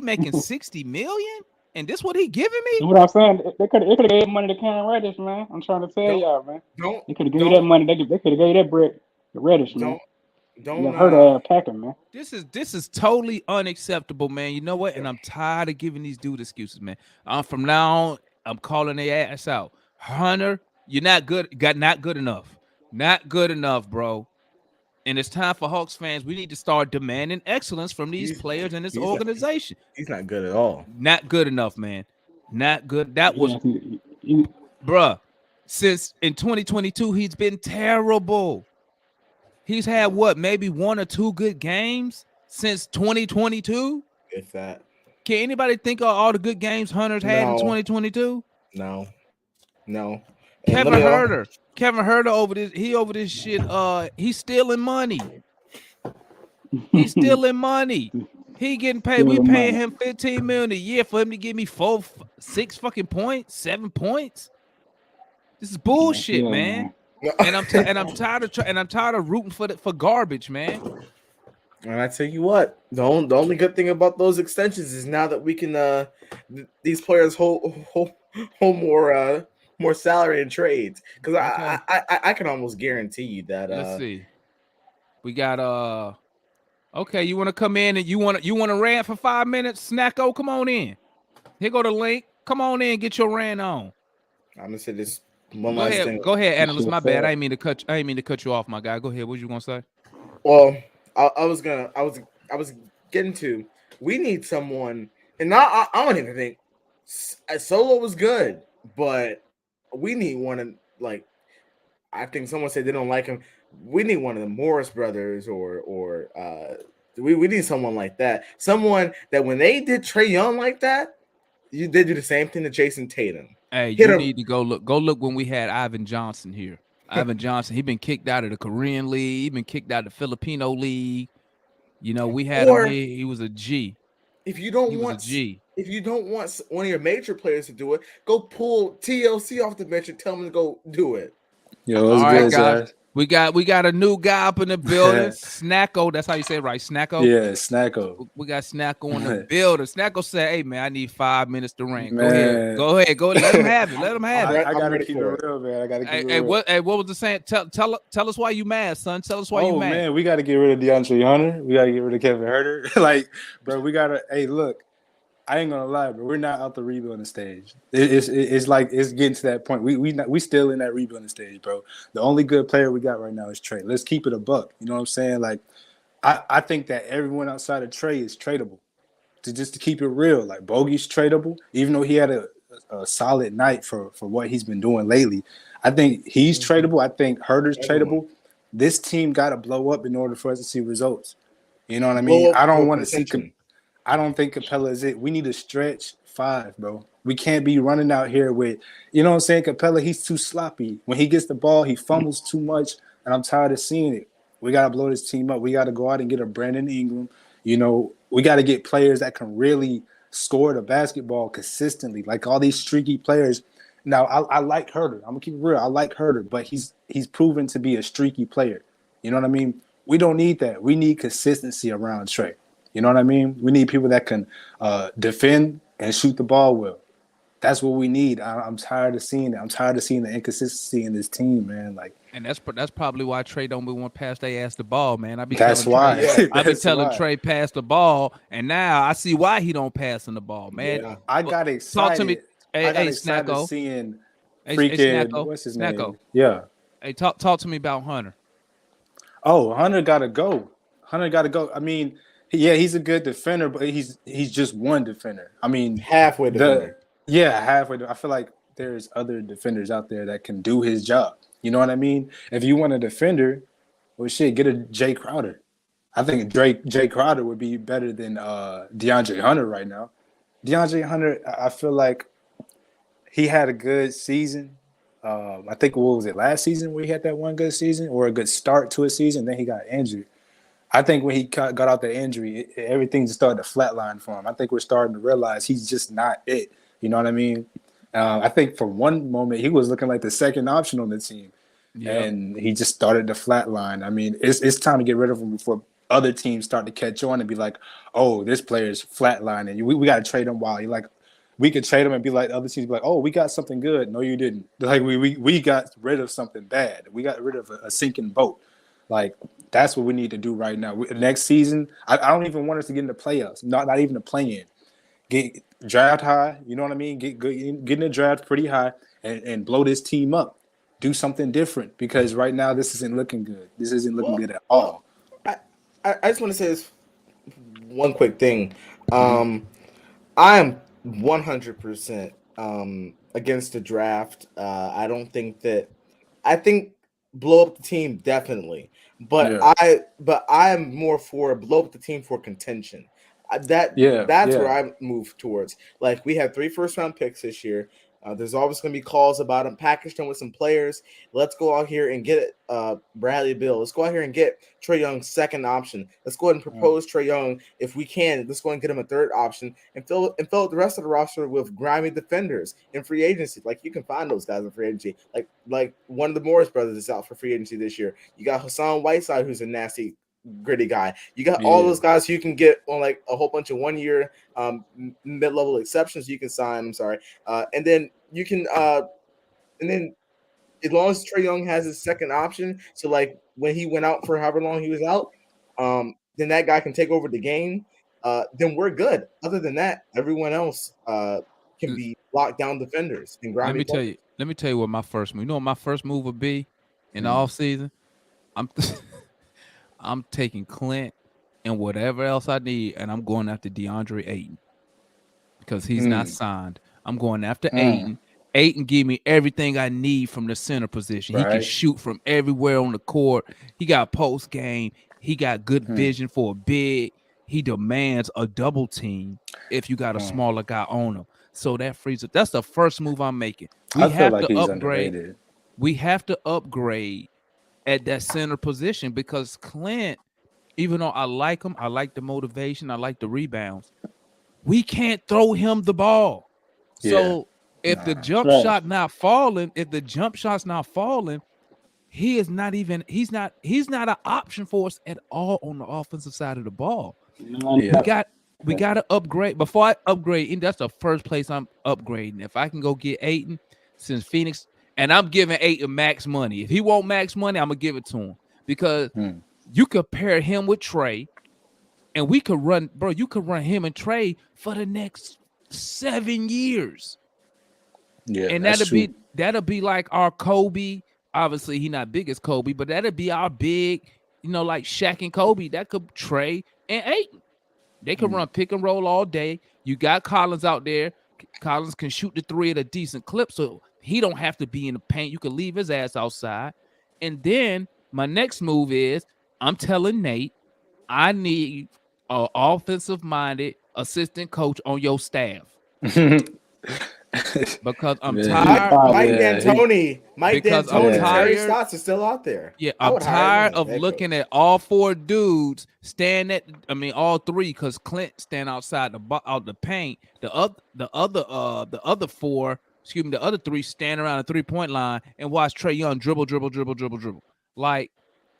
making 60 million, and this what he giving me? You know what I'm saying? They could have gave money to Cam Reddish, man. I'm trying to tell y'all, man. They could have gave that money. They could have gave that bread to Reddish, man. Don't hurt her packing, man. This is totally unacceptable, man. You know what? And I'm tired of giving these dudes excuses, man. From now on, I'm calling their ass out. Hunter, you're not good. Not good enough. Not good enough, bro. And it's time for Hawks fans. We need to start demanding excellence from these players and this organization. He's not good at all. Not good enough, man. Not good. That was, bruh. Since in 2022, he's been terrible. He's had maybe 1 or 2 good games since 2022. If that. Can anybody think of all the good games Hunter's had in 2022? No. Kevin Huerter over this shit. He's stealing money. He's stealing money. He getting paid. We paying him $15 million a year for him to give me 6 fucking points, 7 points. This is bullshit, man. And I'm tired of rooting for garbage, man. And I tell you what, the only good thing about those extensions is now that we can these players hold more salary in trades, because I can almost guarantee you that. Let's see. We got okay. You want to come in and you want to rant for 5 minutes? Snacko, come on in. Here go the link. Come on in, get your rant on. I'm gonna say this one last thing. Go ahead, analyst. My bad. I didn't mean to cut you off, my guy. Go ahead. What you gonna say? Well, I was getting to. We need someone, and I don't even think Solo was good, but we need one. Like, I think someone said they don't like him. We need one of the Morris brothers, or we need someone like that. Someone that when they did Trae Young like that, they do the same thing to Jason Tatum. Hey, you need to go look when we had Ivan Johnson here. Ivan Johnson, he been kicked out of the Korean League. He been kicked out of the Filipino League. You know, we had him here. He was a G. If you don't want one of your major players to do it, go pull TLC off the bench and tell him to go do it. Yo, what's good, guys? We got a new guy up in the building. Snacko, that's how you say it, right? Snacko. Yeah, Snacko. We got Snacko in the building. Snacko said, "Hey man, I need 5 minutes to rant. Man. Go ahead. Let him have it. Let him have it." I gotta ready keep it for it. real, man. I gotta keep it Hey, real. what was the saying? Tell us why you mad, son. Tell us why you mad. Man, we gotta get rid of DeAndre Hunter. We gotta get rid of Kevin Herter. Like, bro, we gotta. Hey, look, I ain't gonna lie, but we're not out the rebuilding stage. It's like it's getting to that point. We still in that rebuilding stage, bro. The only good player we got right now is Trey. Let's keep it a buck. You know what I'm saying? Like, I think that everyone outside of Trey is tradable. Just to keep it real, like Bogey's tradable, even though he had a solid night for what he's been doing lately. I think he's tradable. I think Herter's tradable. This team got to blow up in order for us to see results. You know what I mean? I don't want to see. I don't think Capela is it. We need to stretch 5, bro. We can't be running out here with, you know what I'm saying? Capela, he's too sloppy. When he gets the ball, he fumbles too much, and I'm tired of seeing it. We got to blow this team up. We got to go out and get a Brandon Ingram. You know, we got to get players that can really score the basketball consistently, like all these streaky players. Now, I like Herter. I'm going to keep it real. I like Herter, but he's proven to be a streaky player. You know what I mean? We don't need that. We need consistency around Trey. You know what I mean? We need people that can defend and shoot the ball well. That's what we need. I'm tired of seeing it. I'm tired of seeing the inconsistency in this team, man. Like, and that's probably why Trey don't be want to pass they ass the ball, man. I be that's telling why. Trey, I be telling Trey pass the ball, and now I see why he don't pass in the ball, man. Yeah. I got excited. Talk to me. I got excited Snacko. Seeing freaking Snacko. What's his Snacko. name? Yeah. Hey, talk to me about Hunter. Oh, Hunter gotta go. I mean, he's a good defender, but he's just one defender. I mean, halfway defender. Halfway. I feel like there's other defenders out there that can do his job. You know what I mean? If you want a defender, well, shit, get a Jay Crowder. I think Jay Crowder would be better than DeAndre Hunter right now. DeAndre Hunter, I feel like he had a good season. I think, what was it, last season where he had that one good season or a good start to a season, then he got injured. I think when he got out the injury, everything just started to flatline for him. I think we're starting to realize he's just not it. You know what I mean? I think for one moment he was looking like the second option on the team, and he just started to flatline. I mean, it's time to get rid of him before other teams start to catch on and be like, "Oh, this player's flatlining. We got to trade him." While you like, we could trade him and be like, other teams be like, "Oh, we got something good." No, you didn't. Like we got rid of something bad. We got rid of a sinking boat. Like, that's what we need to do right now. Next season, I don't even want us to get in the playoffs. Not even a play-in. Get draft high. You know what I mean? Get in the draft pretty high and blow this team up. Do something different, because right now this isn't looking good. This isn't looking good at all. I just want to say this one quick thing. I am 100% against the draft. I don't think that. I think blow up the team definitely, but I am more for blow up the team for contention. That's where I move towards. Like, we have 3 first-round picks this year. There's always going to be calls about them, package them with some players. Let's go out here and get Bradley Beal. Let's go out here and get Trae Young's second option. Let's go ahead and propose Trae Young if we can. Let's go and get him a third option and fill the rest of the roster with grimy defenders in free agency. Like, you can find those guys in free agency. Like one of the Morris brothers is out for free agency this year. You got Hassan Whiteside, who's a nasty, gritty guy. You got all those guys who you can get on like a whole bunch of 1-year mid-level exceptions you can sign. And then you can and then as long as Trae Young has his second option, so like when he went out for however long he was out, then that guy can take over the game. Then we're good. Other than that, everyone else can be locked down defenders and grimy. Let me tell you what my first move. You know what my first move would be in the offseason? I'm taking Clint and whatever else I need, and I'm going after DeAndre Ayton because he's not signed. I'm going after Ayton. Ayton give me everything I need from the center position. Right. He can shoot from everywhere on the court. He got post game. He got good vision for a big. He demands a double team if you got a smaller guy on him. So that frees up. That's the first move I'm making. I feel like he's underrated. We have to upgrade at that center position because Clint, even though I like him, I like the motivation, I like the rebounds, we can't throw him the ball. So if the jump shot not falling, he is not even. He's not an option for us at all on the offensive side of the ball. Yeah. We got to upgrade. Before I upgrade, and that's the first place I'm upgrading. If I can go get Ayton, since Phoenix, and I'm giving Ayton max money. If he won't max money, I'm gonna give it to him because you could pair him with Trey, and we could run, bro. You could run him and Trey for the next 7 years. Yeah, And that's true. that'll be like our Kobe. Obviously, he not big as Kobe, but that'll be our big, like Shaq and Kobe. That could Trey and Ayton. They can run pick and roll all day. You got Collins out there. Collins can shoot the three at a decent clip, so he don't have to be in the paint. You can leave his ass outside. And then my next move is I'm telling Nate, I need an offensive-minded assistant coach on your staff. Because I'm tired. Mike D'Antoni, Terry Stotts is still out there. Yeah, I'm tired of looking at all four dudes stand at. I mean, all three, because Clint stand outside out the paint. The other four, excuse me, the other three stand around the 3-point line and watch Trae Young dribble. Like,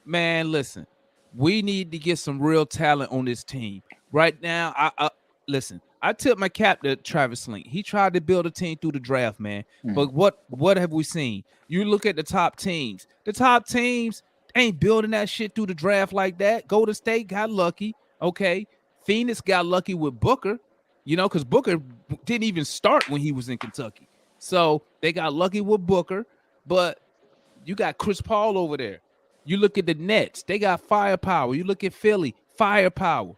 man, listen, we need to get some real talent on this team right now. I listen. I tipped my cap to Travis Link. He tried to build a team through the draft, man. But what have we seen? You look at the top teams. The top teams ain't building that shit through the draft like that. Golden State got lucky. Okay. Phoenix got lucky with Booker, because Booker didn't even start when he was in Kentucky. So they got lucky with Booker. But you got Chris Paul over there. You look at the Nets. They got firepower. You look at Philly, firepower.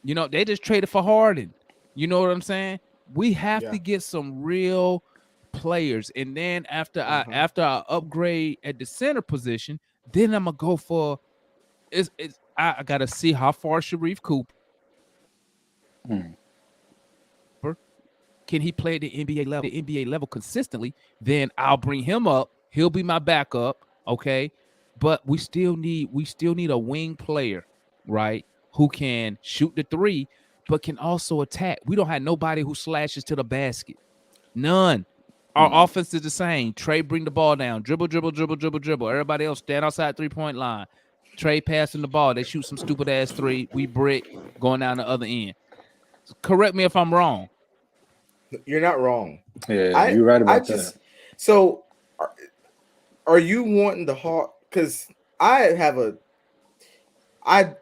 They just traded for Harden. You know what I'm saying? We have to get some real players, and then after I upgrade at the center position, then I'm gonna go for. I gotta see how far Sharif Cooper can he play at the NBA level consistently. Then I'll bring him up. He'll be my backup, okay? But we still need a wing player, right? Who can shoot the three, but can also attack. We don't have nobody who slashes to the basket. None. Our offense is the same. Trey bring the ball down. Dribble. Everybody else stand outside 3-point line. Trey passing the ball. They shoot some stupid ass three. We brick going down the other end. So correct me if I'm wrong. You're not wrong. Yeah, you're right about that. So are you wanting the Hawk? Because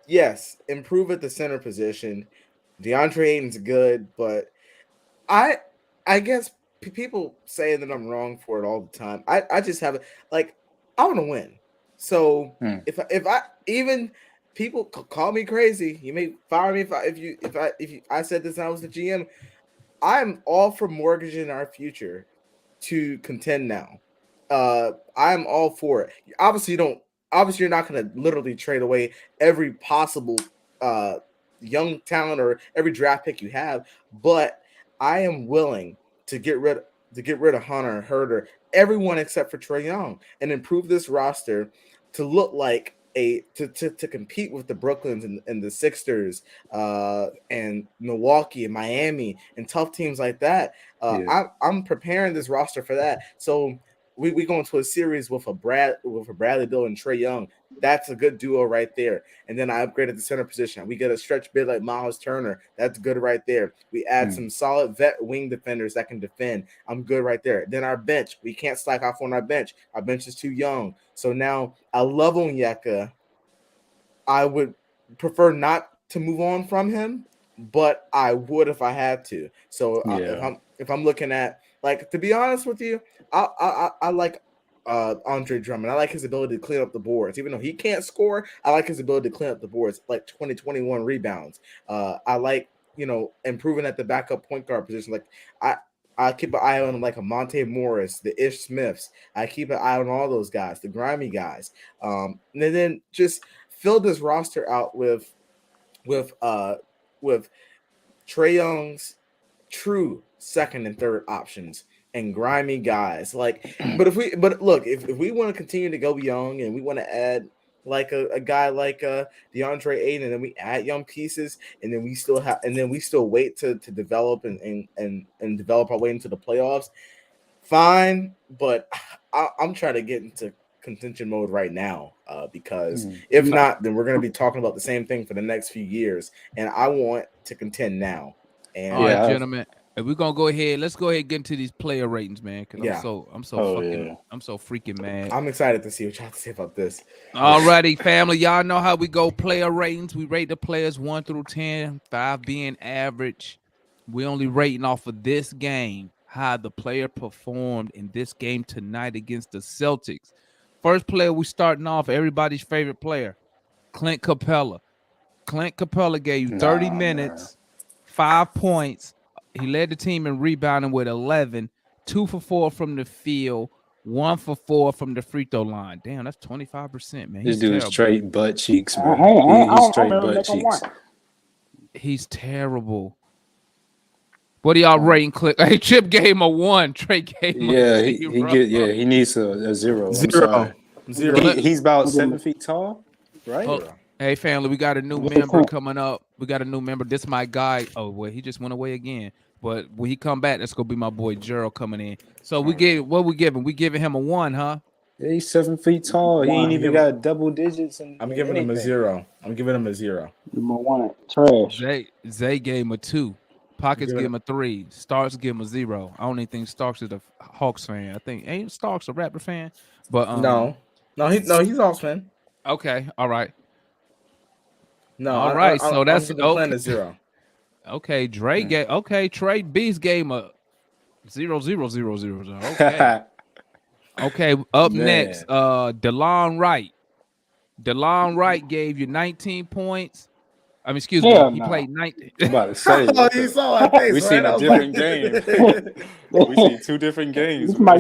yes, improve at the center position. DeAndre Ayton's good, but I guess people say that I'm wrong for it all the time. I just have it like I want to win. So if I even people call me crazy, you may fire me if I said this when I was the GM. I'm all for mortgaging our future to contend now. I'm all for it. Obviously, you're not going to literally trade away every possible young talent or every draft pick you have, but I am willing to get rid of Hunter and Herter, everyone except for Trae Young, and improve this roster to look like to compete with the Brooklyns and the Sixers and Milwaukee and Miami and tough teams like that. I'm preparing this roster for that. So we go into a series with a Bradley Beal and Trae Young. That's a good duo right there. And then I upgraded the center position. We get a stretch bit like Miles Turner. That's good right there. We add some solid vet wing defenders that can defend. I'm good right there. Then our bench. We can't slack off on our bench. Our bench is too young. So now I love Onyeka. I would prefer not to move on from him, but I would if I had to. So if I'm looking at, like, to be honest with you, I like Andre Drummond. I like his ability to clean up the boards. Even though he can't score, I like his ability to clean up the boards, like 20-21 rebounds. I like, improving at the backup point guard position. Like I keep an eye on like a Monte Morris, the Ish Smiths. I keep an eye on all those guys, the grimy guys. And then just fill this roster out with Trae Young's true second and third options and grimy guys. Like, but if we want to continue to go young and we want to add like a guy like DeAndre Ayton, and then we add young pieces, and then we still wait to develop and develop our way into the playoffs. Fine, but I'm trying to get into contention mode right now, because if not, then we're going to be talking about the same thing for the next few years, and I want to contend now. And All right, gentlemen, and we're gonna go ahead. Let's go ahead and get into these player ratings, man. Because I'm so freaking mad. I'm excited to see what y'all have to say about this. Alrighty, family, y'all know how we go. Player ratings. We rate the players 1 through 10, 5 being average. We only rating off of this game, how the player performed in this game tonight against the Celtics. First player we starting off, everybody's favorite player, Clint Capela. Clint Capela gave you 30 minutes, 5 points. He led the team in rebounding with 11, 2 for 4 from the field, 1 for 4 from the free throw line. Damn, that's 25%, man. This dude's straight butt cheeks, bro. He's straight butt cheeks. He's terrible. What are y'all rating? Click. Hey, Chip gave him a 1. Trey gave him a 0. He needs a 0. Zero. He's about 7 feet tall, right? Hey, family, we got a new member coming up. We got a new member. This is my guy. Oh, well, he just went away again. But when he come back, that's gonna be my boy Gerald coming in. So we giving him a 1, huh? Yeah, he's 7 feet tall. He ain't even got double digits. I'm giving him a 0. I'm giving him a 0. Give him a 1. Trash. Zay gave him a 2. Pockets give him a 3. Starks give him a 0. I don't even think Starks is a Hawks fan. I think ain't Starks a Raptor fan. But he's Hawks fan. Okay, all right. No, all right. So that's a 0. Okay, Dre gave. Okay, Trey Beast gave him a 0, 0, 0, 0, 0. Okay. Okay. Up next, DeLon Wright. DeLon Wright gave you 19 points. I mean, excuse me. He played 19. I'm about to say. You saw that face, we seen a different game. We seen 2 different games. This is my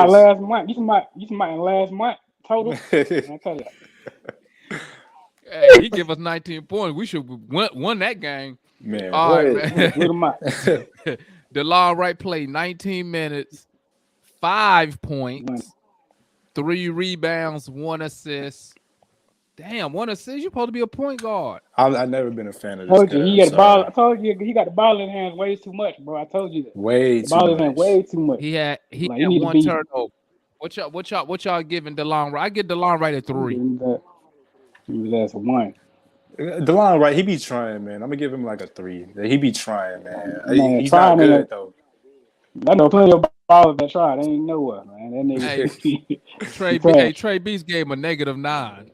last month. This is my last month total. I tell you. Hey, he give us 19 points. We should won that game. Man, all right, man. DeLon Wright played 19 minutes, 5 points, 3 rebounds, 1 assist. Damn, 1 assist. You're supposed to be a point guard. I've never been a fan of this guy. I told you he got the ball in his hands way too much, bro. I told you that. Way too much. He had 1 turnover. What y'all giving DeLon Wright? I give DeLon Wright a 3. That's a 1. DeLon Wright, he be trying, man. I'm gonna give him like a 3. He be trying, man. He's not good though. I know plenty of ballers that tried. They ain't nowhere, man. That nigga. Trey Beast gave him a -9.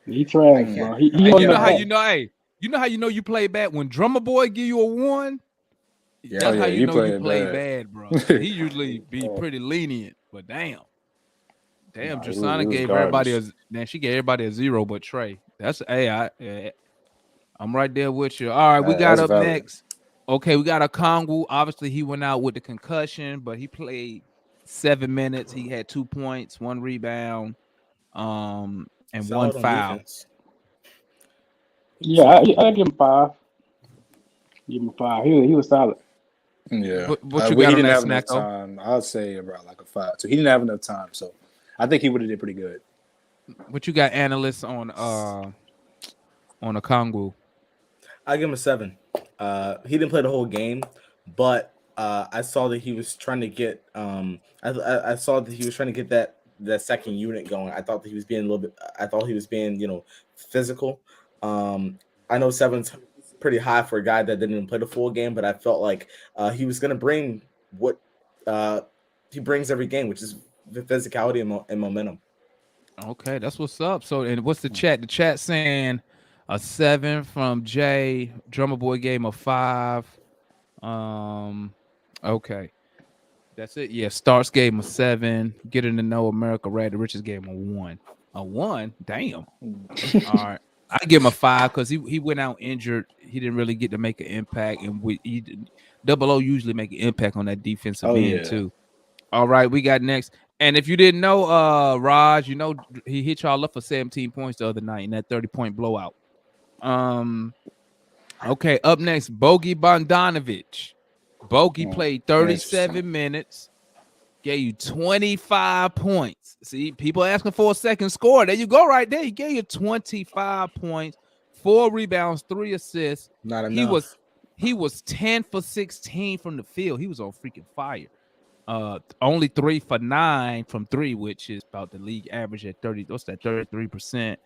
He tried, bro. You know how you know? Hey, you know how you know you play bad when Drummer Boy give you a 1. That's how you know you play bad, bro. He usually be pretty lenient, but damn, Jasana gave everybody she gave everybody a 0, but Trey. That's I'm right there with you. All right, we got up next. Okay, we got a Kongu. Obviously, he went out with the concussion, but he played 7 minutes. He had 2 points, 1 rebound, and solid 1 foul. Yeah, I give him 5. Give him 5. He was solid. Yeah, what you got he didn't have enough time. I'd say about like a 5. So he didn't have enough time. So I think he would have did pretty good. What you got, analysts on a Kongu? I give him a 7. He didn't play the whole game, but I saw that he was trying to get. I saw that he was trying to get that second unit going. I thought that he was being a little bit. I thought he was being physical. I know 7's pretty high for a guy that didn't even play the full game, but I felt like he was going to bring what he brings every game, which is the physicality and momentum. Okay, that's what's up. So, and what's the chat? The chat saying a 7 from Jay. Drummer Boy gave him a 5. Okay, that's it. Yeah, Starks gave him a 7. Getting to know America Rad, the Richest gave him a 1. A 1? Damn. All right. I give him a 5 because he went out injured. He didn't really get to make an impact, and Double O usually make an impact on that defensive end too. All right, we got next. And if you didn't know, Raj, he hit y'all up for 17 points the other night in that 30-point blowout. Okay, up next, Bogey Bogdanovic. Bogey played 37 minutes, gave you 25 points. See, people asking for a second score. There you go, right there. He gave you 25 points, 4 rebounds, 3 assists. Not enough. He was 10 for 16 from the field. He was on freaking fire. Only 3 for 9 from 3, which is about the league average at 30. What's that? 33%.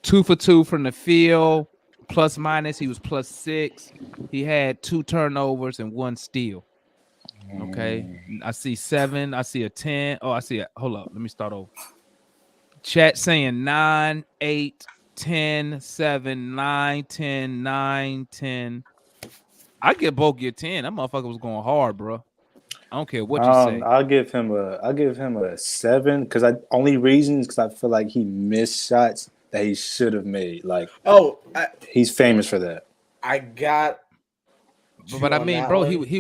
2 for 2 from the field. Plus minus, he was +6. He had 2 turnovers and 1 steal. Okay. I see 7. I see a 10. Oh, I see it. Hold up. Let me start over. Chat saying 9, 8, 10, 7, 9, 10, 9, 10. I get Bogey a 10. That motherfucker was going hard, bro. I don't care what you say. I'll give him a 7 because only reason is because I feel like he missed shots that he should have made. Like, he's famous for that. I got. But I mean, bro, he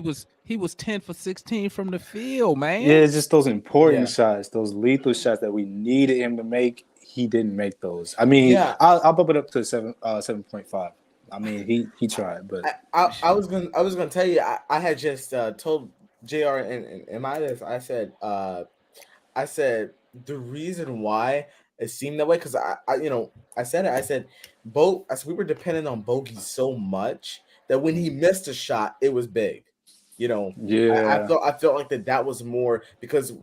was 10 for 16 from the field, man. Yeah, it's just those important shots, those lethal shots that we needed him to make. He didn't make those. I mean, I'll bump it up to 7.5. I mean, he tried, but I was gonna tell you. I had just told JR and Midas. I said the reason why it seemed that way because I said we were dependent on Bogey so much that when he missed a shot, it was big. I felt like that was more because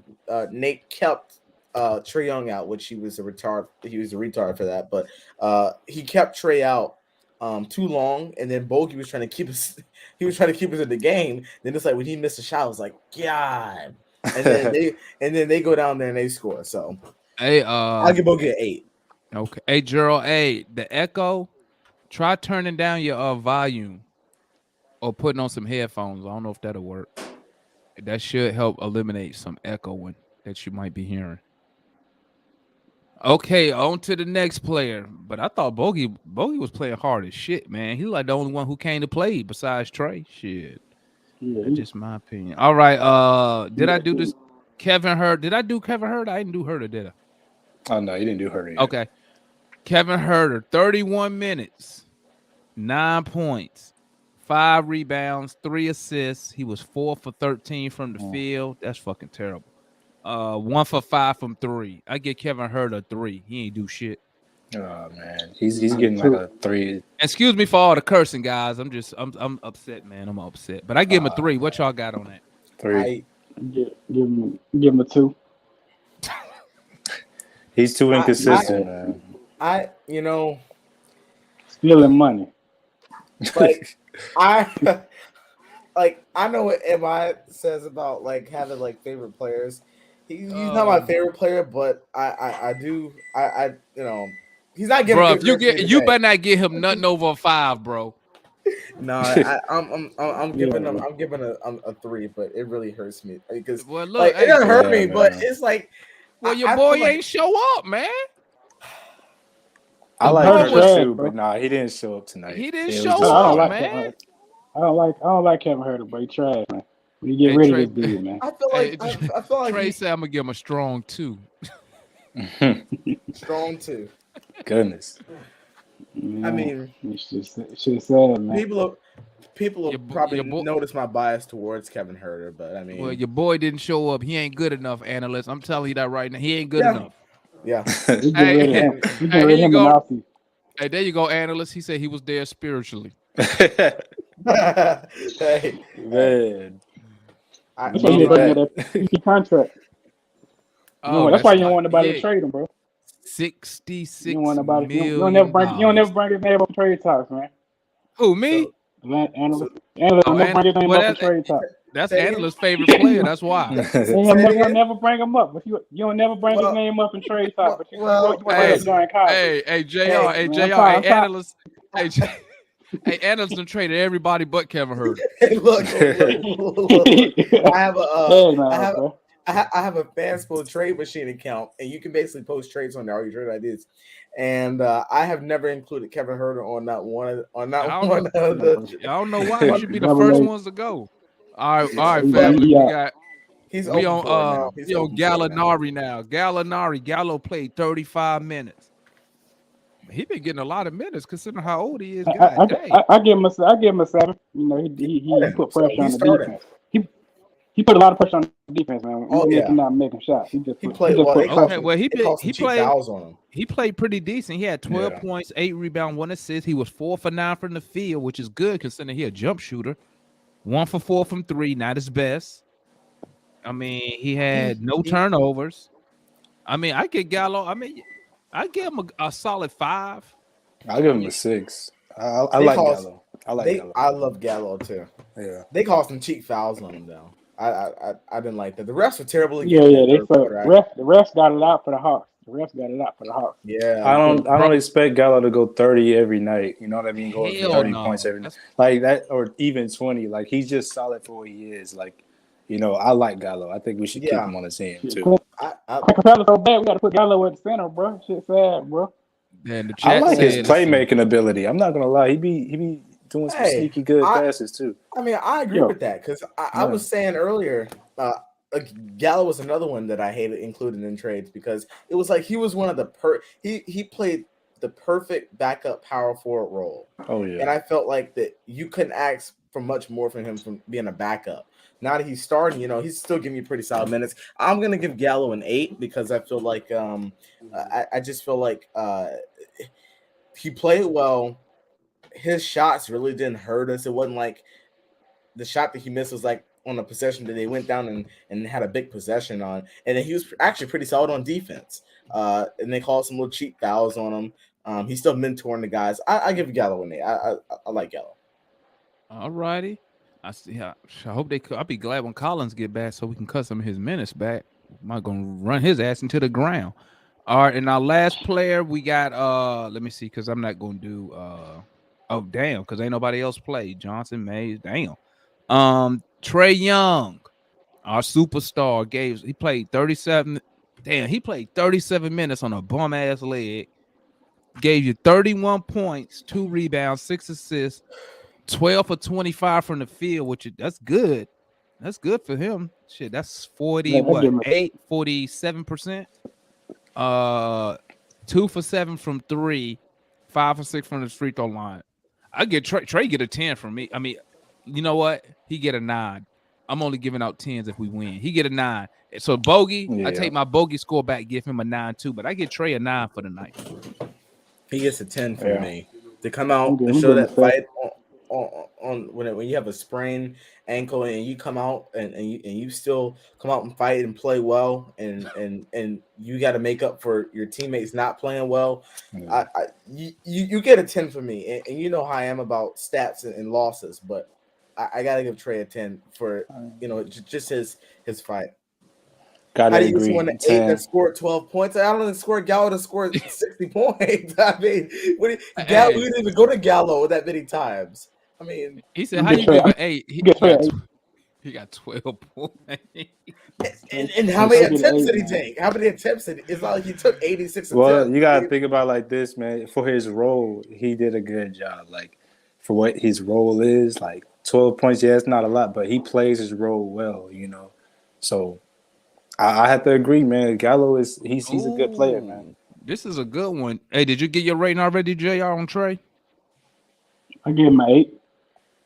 Nate kept Trae Young out, which he was a retard. He was a retard for that, but he kept Trae out too long, and then Bogey was trying to keep us. He was trying to keep us in the game. Then it's like when he missed a shot, I was like, God. And then they go down there and they score. So hey, I'll give Bogey an 8. Okay. Hey, Gerald. Hey, the echo. Try turning down your volume or putting on some headphones. I don't know if that'll work. That should help eliminate some echoing that you might be hearing. Okay, on to the next player. But I thought Bogey was playing hard as shit, man. He's like the only one who came to play besides Trae. Shit. Yeah, That's just my opinion. All right. Did I do this? Kevin Hurt. Did I do Kevin Hurt? I didn't do Hurter, did I? Oh no, you didn't do Hurter yet. Okay. Kevin Hurter, 31 minutes, 9 points, 5 rebounds, 3 assists. He was 4 for 13 from the field. That's fucking terrible. 1 for 5 from 3. I get Kevin Hurter a 3. He ain't do shit. Oh man, he's getting like a 3. Excuse me for all the cursing, guys. I'm upset, man. I'm upset. But I give him a 3. What y'all got on that? 3. Give him a 2. He's too inconsistent, man. Stealing money. Like I know what MI says about like having like favorite players. He's not my favorite player, but I he's not getting. Bro, if you better not get him nothing over a 5, bro. No, I'm giving a 3, but it really hurts me because well, look, it doesn't hurt me, but it's like your boy ain't show up, man. I like Hurter too, but nah, he didn't show up tonight. He didn't show up, man. I don't like Kevin Hurter, but he trash, man. When you get rid of this dude, man. I feel like Trae said I'm gonna give him a strong 2. Strong 2. Goodness. Yeah, I mean, should sad, man. People will probably notice my bias towards Kevin Hurter, but I mean, well, your boy didn't show up. He ain't good enough, analyst. I'm telling you that right now. He ain't good enough. Yeah. Hey, there you go. Hey, there you go, analyst. He said he was there spiritually. Hey, man. That's why you didn't get that contract. That's why you don't want nobody to trade him, bro. 66 you don't want nobody, million. You don't never bring his name up trade talks, man. Who, me? Analyst never bring his name up in trade talks. That's analyst's favorite player. That's why. You'll never bring him up. But you don't never bring his name up in trade talks. But you want him during college. Hey, JR, analyst. Hey, analyst done traded everybody but Kevin Hurter. Hey, look. I have a Fanspo trade machine account, and you can basically post trades on there, all your trade ideas. And I have never included Kevin Hurter on that one. I don't know why. You should be the first ones to go. All right, family. We on Gallinari now. Gallo played 35 minutes. He been getting a lot of minutes considering how old he is. I give him a 7. You know, he put pressure on the defense. He put a lot of pressure on the defense, man. He's not making shots. He played pretty decent. He had 12 points, 8 rebounds, 1 assist. He was 4 for 9 from the field, which is good considering he a jump shooter. 1 for 4 from 3, not his best. I mean, he had no turnovers. I mean, I get Gallo. I mean, I give him a solid 5. I'll give him a 6. I They like cost Gallo. I like Gallo. I love Gallo too. Yeah. They called some cheap fouls on him though. I didn't like that. The refs were terrible again Yeah, in yeah. the They third so quarter. the refs got it out for the Hawks. The refs got it out for the Hawks. Yeah. I don't expect Gallo to go 30 every night. You know what I mean? Go for Hell 30 points no. every night. Like that, or even 20. Like he's just solid for what he is. Like, you know, I like Gallo. I think we should keep him on the team Shit, too. Clint I Capela so bad, we got to put Gallo at the center, bro. Shit sad, bro. And the I chat like his said, playmaking ability. I'm not gonna lie. He be doing some Hey, sneaky good I passes too. I mean I agree Yo. with that because I Yeah. was saying earlier, Gallo was another one that I hated including in trades because it was like he was one of the he played the perfect backup power forward role. Oh yeah. And I felt like that you couldn't ask for much more from him from being a backup. Now that he's starting, you know, he's still giving you pretty solid minutes. I'm gonna give Gallo an 8 because I feel like I just feel like he played well. His shots really didn't hurt us. It wasn't like the shot that he missed was like on a possession that they went down and had a big possession on. And then he was actually pretty solid on defense. And they called some little cheap fouls on him. He's still mentoring the guys. I give Gallo an 8. I like Gallo. all righty. I see. I hope they could. I'll be glad when Collins get back so we can cut some of his minutes back. I'm not gonna run his ass into the ground. All right, and our last player we got. Let me see, because I'm not gonna do. Oh damn, because ain't nobody else played. Johnson, Mays, damn. Trey Young, our superstar, he played 37. Damn, he played 37 minutes on a bum ass leg. Gave you 31 points, 2 rebounds, 6 assists, 12 for 25 from the field, which that's good. That's good for him. Shit, that's 40 Man, I give him what 47%. 2 for 7 from 3, 5 for 6 from the free throw line. I get Trey get a 10 from me. I mean, you know what? He get a 9. I'm only giving out 10s if we win. He get a 9. So bogey, I take my bogey score back, give him a 9 too. But I get Trey a 9 for the night. He gets a 10 from me to come out I'm and show good that with that. fight on when you have a sprained ankle and you come out and you still come out and fight and play well and you got to make up for your teammates not playing well. You get a 10 from me, and you know how I am about stats and losses, but I gotta give Trey a 10 for just his fight. Gotta How do you agree. someone 8 that scored 12 points? I don't even score Gallo to score 60 points. I mean, Gallo we didn't even go to Gallo that many times. I mean, he said, "How you give an 8?" He got 12 points. And how many attempts did he take? How many attempts did it's not like he took 86 attempts. Well, you gotta think about it like this, man. For his role, he did a good job. Like for what his role is, like 12 points, yeah, it's not a lot, but he plays his role well, you know. So I have to agree, man. Gallo he's a good player, man. This is a good one. Hey, did you get your rating already, JR, on Trey? I give him an 8.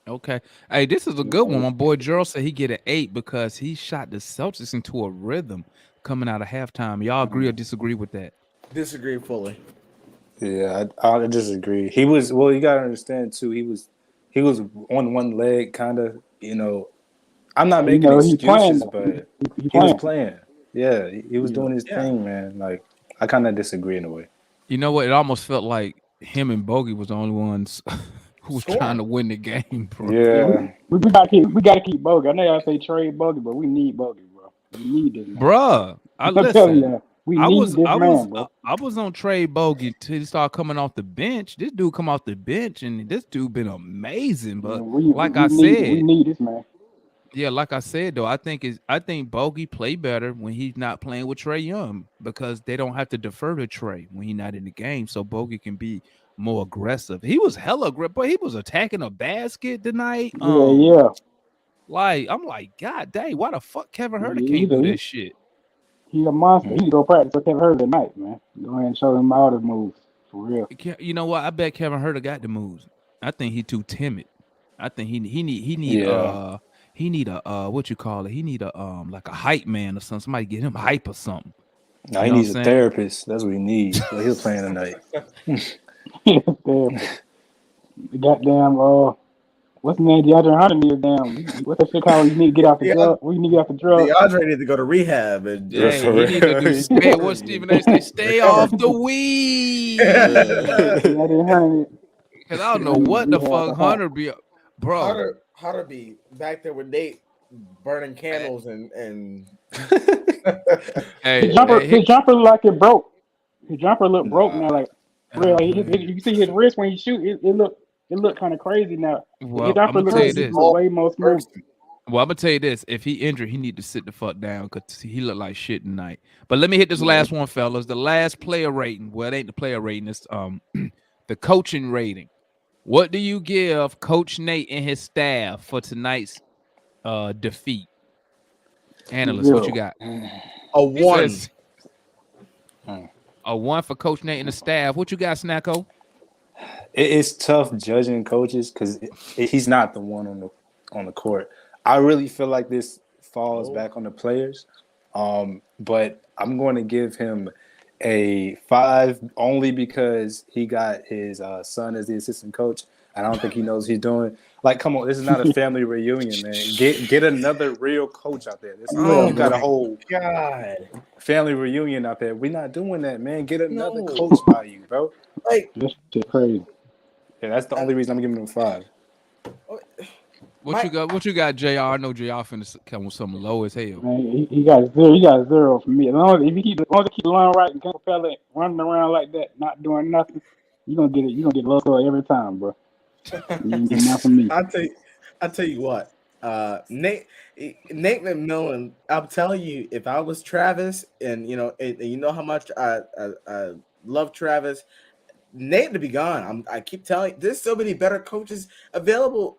Okay. Hey, this is a good one. My boy Gerald said he get an 8 because he shot the Celtics into a rhythm coming out of halftime. Y'all agree or disagree with that? Disagree fully. Yeah, I disagree. He was you gotta understand too. He was on one leg, kind of. You know, I'm not making excuses, but he was playing. Yeah, he was doing his thing, man. Like I kind of disagree in a way. You know what? It almost felt like him and Bogey was the only ones who was trying to win the game, bro. Yeah, we gotta keep Bogey. I know y'all say trade Bogey, but we need Bogey, bro. We need this man. Bruh, I'm telling you, I bro. was on trade Bogey until he started coming off the bench. This dude come off the bench, and this dude been amazing. But we need this man. Yeah, like I said though, I think Bogey play better when he's not playing with Trey Young because they don't have to defer to Trey when he's not in the game. So Bogey can be more aggressive. He was hella aggressive, but he was attacking a basket tonight. Like I'm like, God dang, why the fuck Kevin Huerter can't do this shit? He's a monster. He can go practice with Kevin Huerter tonight, man. Go ahead and show him all the moves for real. You know what? I bet Kevin Huerter got the moves. I think he too timid. I think he need a what you call it? He need a like a hype man or something. Somebody get him hype or something. No, he needs a therapist. That's what he needs. But he's playing tonight. The goddamn What's the name? DeAndre Hunter needs damn. What's that shit called? You need to get off the drug. Well, you need to get off the drug. DeAndre need to go to rehab and Yeah, Hey, for he need to do real. man. What Stephen A. say? Stay off the weed. DeAndre Hunter. Cause I don't know That nigga what the rehab fuck for Hunter. Hunter be, bro. Hunter be back there with Nate burning candles and Hey, His jumper look like it broke. His jumper look broke now. Like real, like, uh, you can see his wrist when he shoot. It look kind of crazy now. His well, I'm jumper gonna tell you look this. way more smooth. Well, I'm gonna tell you this: if he injured, he need to sit the fuck down because he look like shit tonight. But let me hit this last one, fellas. The last player rating. Well, it ain't the player rating. It's the coaching rating. What do you give Coach Nate and his staff for tonight's defeat? Analyst, what you got? a one. Says, a one for Coach Nate and the staff. What you got, Snacko? It's tough judging coaches because he's not the one on the court. I really feel like this falls back on the players, but I'm going to give him a 5 only because he got his son as the assistant coach. And I don't think he knows what he's doing. Like, come on, this is not a family reunion, man. Get another real coach out there. You got a whole family reunion out there. We're not doing that, man. Get another coach by you, bro. Like This shit crazy. Yeah, that's the only reason I'm giving him 5. What you got, JR? I know JR finna come with something low as hell. Man, he got 0. He got 0 for me. As long as he keep the line right and Clint Capela running around like that, not doing nothing, you gonna get it. You gonna get low score every time, bro. You ain't getting nothing from me. I tell you what, Nate McMillan. I'll tell you, if I was Travis, and you know how much I love Travis, Nate to be gone. I keep telling you, there's so many better coaches available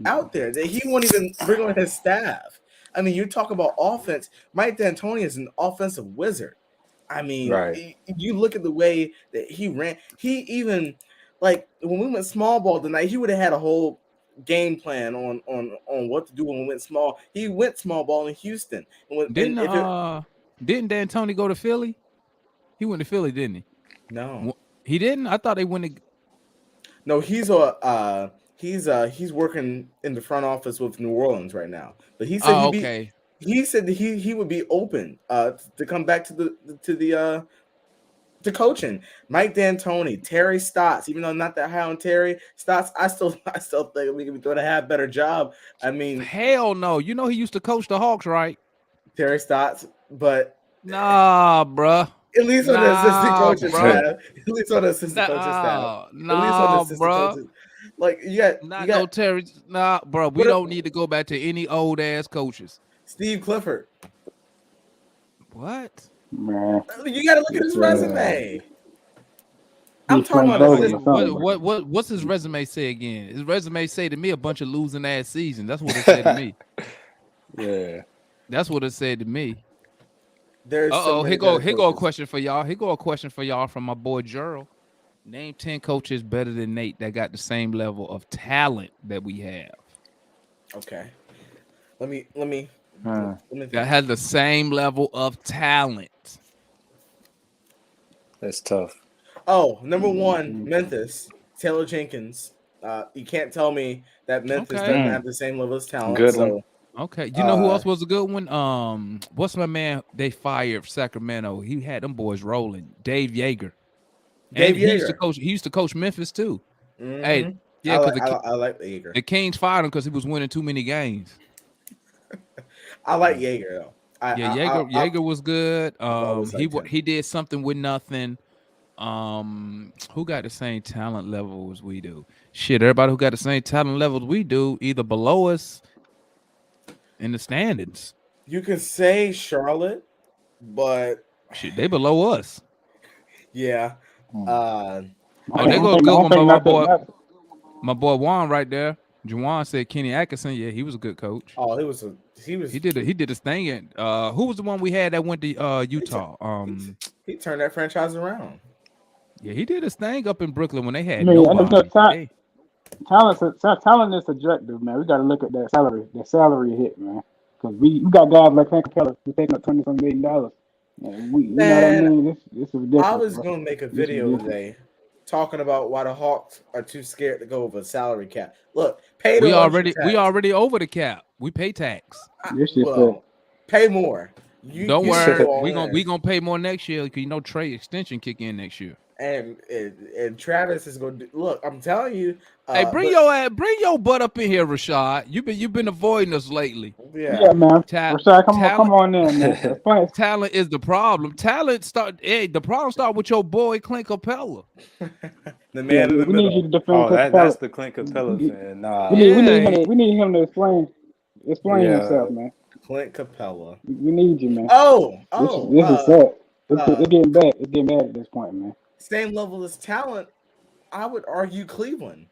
out there that he won't even bring on his staff. I mean, you talk about offense. Mike D'Antoni is an offensive wizard. I mean, Right. You look at the way that he ran. He even, like, when we went small ball tonight, he would have had a whole game plan on what to do when we went small. He went small ball in Houston. Didn't D'Antoni go to Philly? He went to Philly, didn't he? No, he didn't. I thought they went to. No, he's working in the front office with New Orleans right now. But he said he said that he would be open to come back to coaching. Mike D'Antoni, Terry Stotts, even though I'm not that high on Terry Stotts, I still think we could have a better job. I mean, hell no. You know he used to coach the Hawks, right? Terry Stotts, but nah, bruh. At least on the assistant coaching staff. At least on the assistant coaching staff. Nah, bro. Like you got no Terry. Nah, bro. We don't need to go back to any old ass coaches. Steve Clifford. What? Man. You got to look at his resume. I'm talking about what's his resume say again? His resume say to me a bunch of losing ass seasons. That's what it said to me. Yeah. That's what it said to me. There's here go a question for y'all. Here go a question for y'all from my boy Gerald. Name 10 coaches better than Nate that got the same level of talent that we have. Okay. Let me that had the same level of talent. That's tough. Oh, number 1, Memphis, Taylor Jenkins. You can't tell me that Memphis doesn't have the same level of talent. Good one. Okay, you know who else was a good one? What's my man? They fired Sacramento. He had them boys rolling. Dave Yeager. He used to coach Memphis too. Mm-hmm. Hey, yeah, because I like Yeager. The Kings fired him because he was winning too many games. I like Yeager though. Yeager was good. He did something with nothing. Who got the same talent level as we do? Shit, everybody who got the same talent level as we do, either below us in the standings. You can say Charlotte, but shit, they below us. Yeah. They go good one. My boy Juan right there. Juwan said Kenny Atkinson. Yeah, he was a good coach. Oh, he did his thing. Who was the one we had that went to Utah? He turned that franchise around. Yeah, he did his thing up in Brooklyn when they had talent is subjective, man. We got to look at that salary hit, man. Because we got guys like Clint Capela who's taking up $20 million. And you know what I mean? This is ridiculous. I was gonna make a video today talking about why the Hawks are too scared to go over a salary cap. Look, pay the We luxury tax. already over the cap. We pay tax. This shit fat. Well, pay more. Don't You can worry, go all in. we gonna pay more next year because trade extension kick in next year. And Travis is going to look. I'm telling you. Hey, bring your butt up in here, Rashad. You've been avoiding us lately. Yeah, man. Rashad, come on in, man. Talent is the problem. The problem start with your boy Clint Capela. The man in the we middle. need you to defend Clint Capela. That's the Clint Capela fan. Nah. We need him to explain himself, man. Clint Capela. We need you, man. This is sad. It's getting bad. It's getting bad at this point, man. Same level as talent, I would argue Cleveland.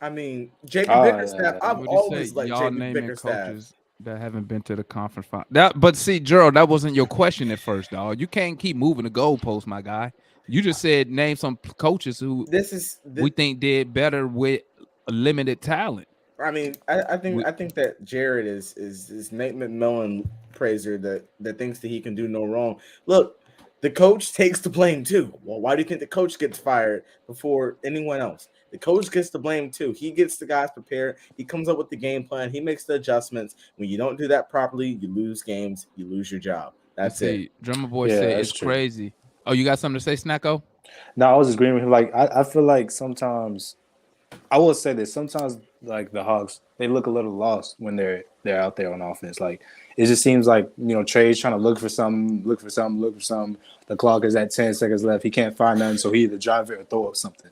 I mean, Jacob Bickerstaff. I've always liked Jacob Bickerstaff. Coaches that haven't been to the conference final. But see, Gerald, that wasn't your question at first, dog. You can't keep moving the goalpost, my guy. You just said name some coaches who we think did better with limited talent. I mean, I think that Jared is Nate McMillan praiser that thinks that he can do no wrong. Look, the coach takes the blame too. Well, why do you think the coach gets fired before anyone else? The coach gets the blame too. He gets the guys prepared. He comes up with the game plan. He makes the adjustments. When you don't do that properly, you lose games. You lose your job. That's it. Drummer Boy said it's crazy. Oh, you got something to say, Snacko? No, I was just agreeing with him. Like, I feel like sometimes, I will say this, sometimes like the Hawks, they look a little lost when they're out there on offense. Like, it just seems like, Trey's trying to look for something. The clock is at 10 seconds left. He can't find nothing, so he either drive it or throw up something.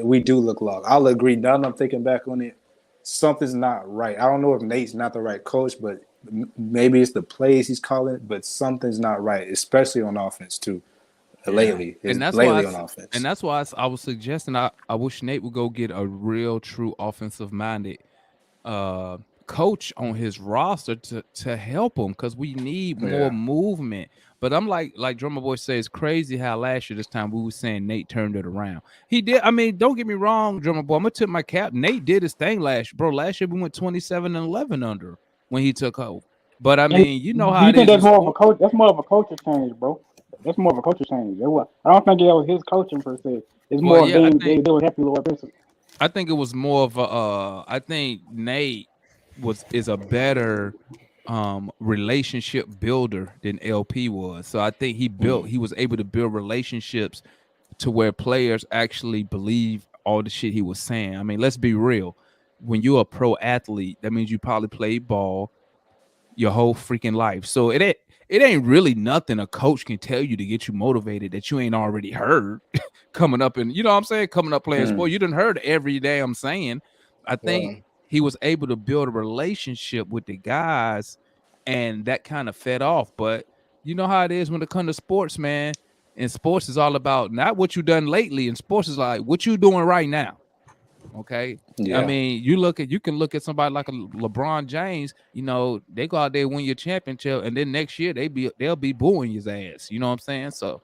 We do look lost. I'll agree. Now that I'm thinking back on it, something's not right. I don't know if Nate's not the right coach, but maybe it's the plays he's calling, but something's not right, especially on offense too. Lately, and that's lately on offense. And that's why I was suggesting I wish Nate would go get a real, true offensive-minded coach on his roster to help him, because we need more movement. But I'm like Drummer Boy says, it's crazy how last year this time we were saying Nate turned it around. He did. I mean, don't get me wrong, Drummer Boy. I'm gonna tip my cap. Nate did his thing last year, bro. Last year we went 27-11 under when he took over. But I mean, you know how it is. That's more of a coach. That's more of a culture change, bro. That's more of a culture change. I don't think that was his coaching per se. It's more they were happy with this. I think it was more of a. I think Nate is a better relationship builder than LP was. So I think he was able to build relationships to where players actually believe all the shit he was saying. I mean, let's be real. When you're a pro athlete, that means you probably played ball your whole freaking life. So it ain't really nothing a coach can tell you to get you motivated that you ain't already heard coming up, and coming up playing sport. You done heard every damn saying. I think he was able to build a relationship with the guys, and that kind of fed off. But you know how it is when it comes to sports, man. And sports is all about not what you done lately. And sports is like what you doing right now. Okay. Yeah. I mean, you can look at somebody like a LeBron James, they go out there, win your championship, and then next year they'll be booing his ass. You know what I'm saying? So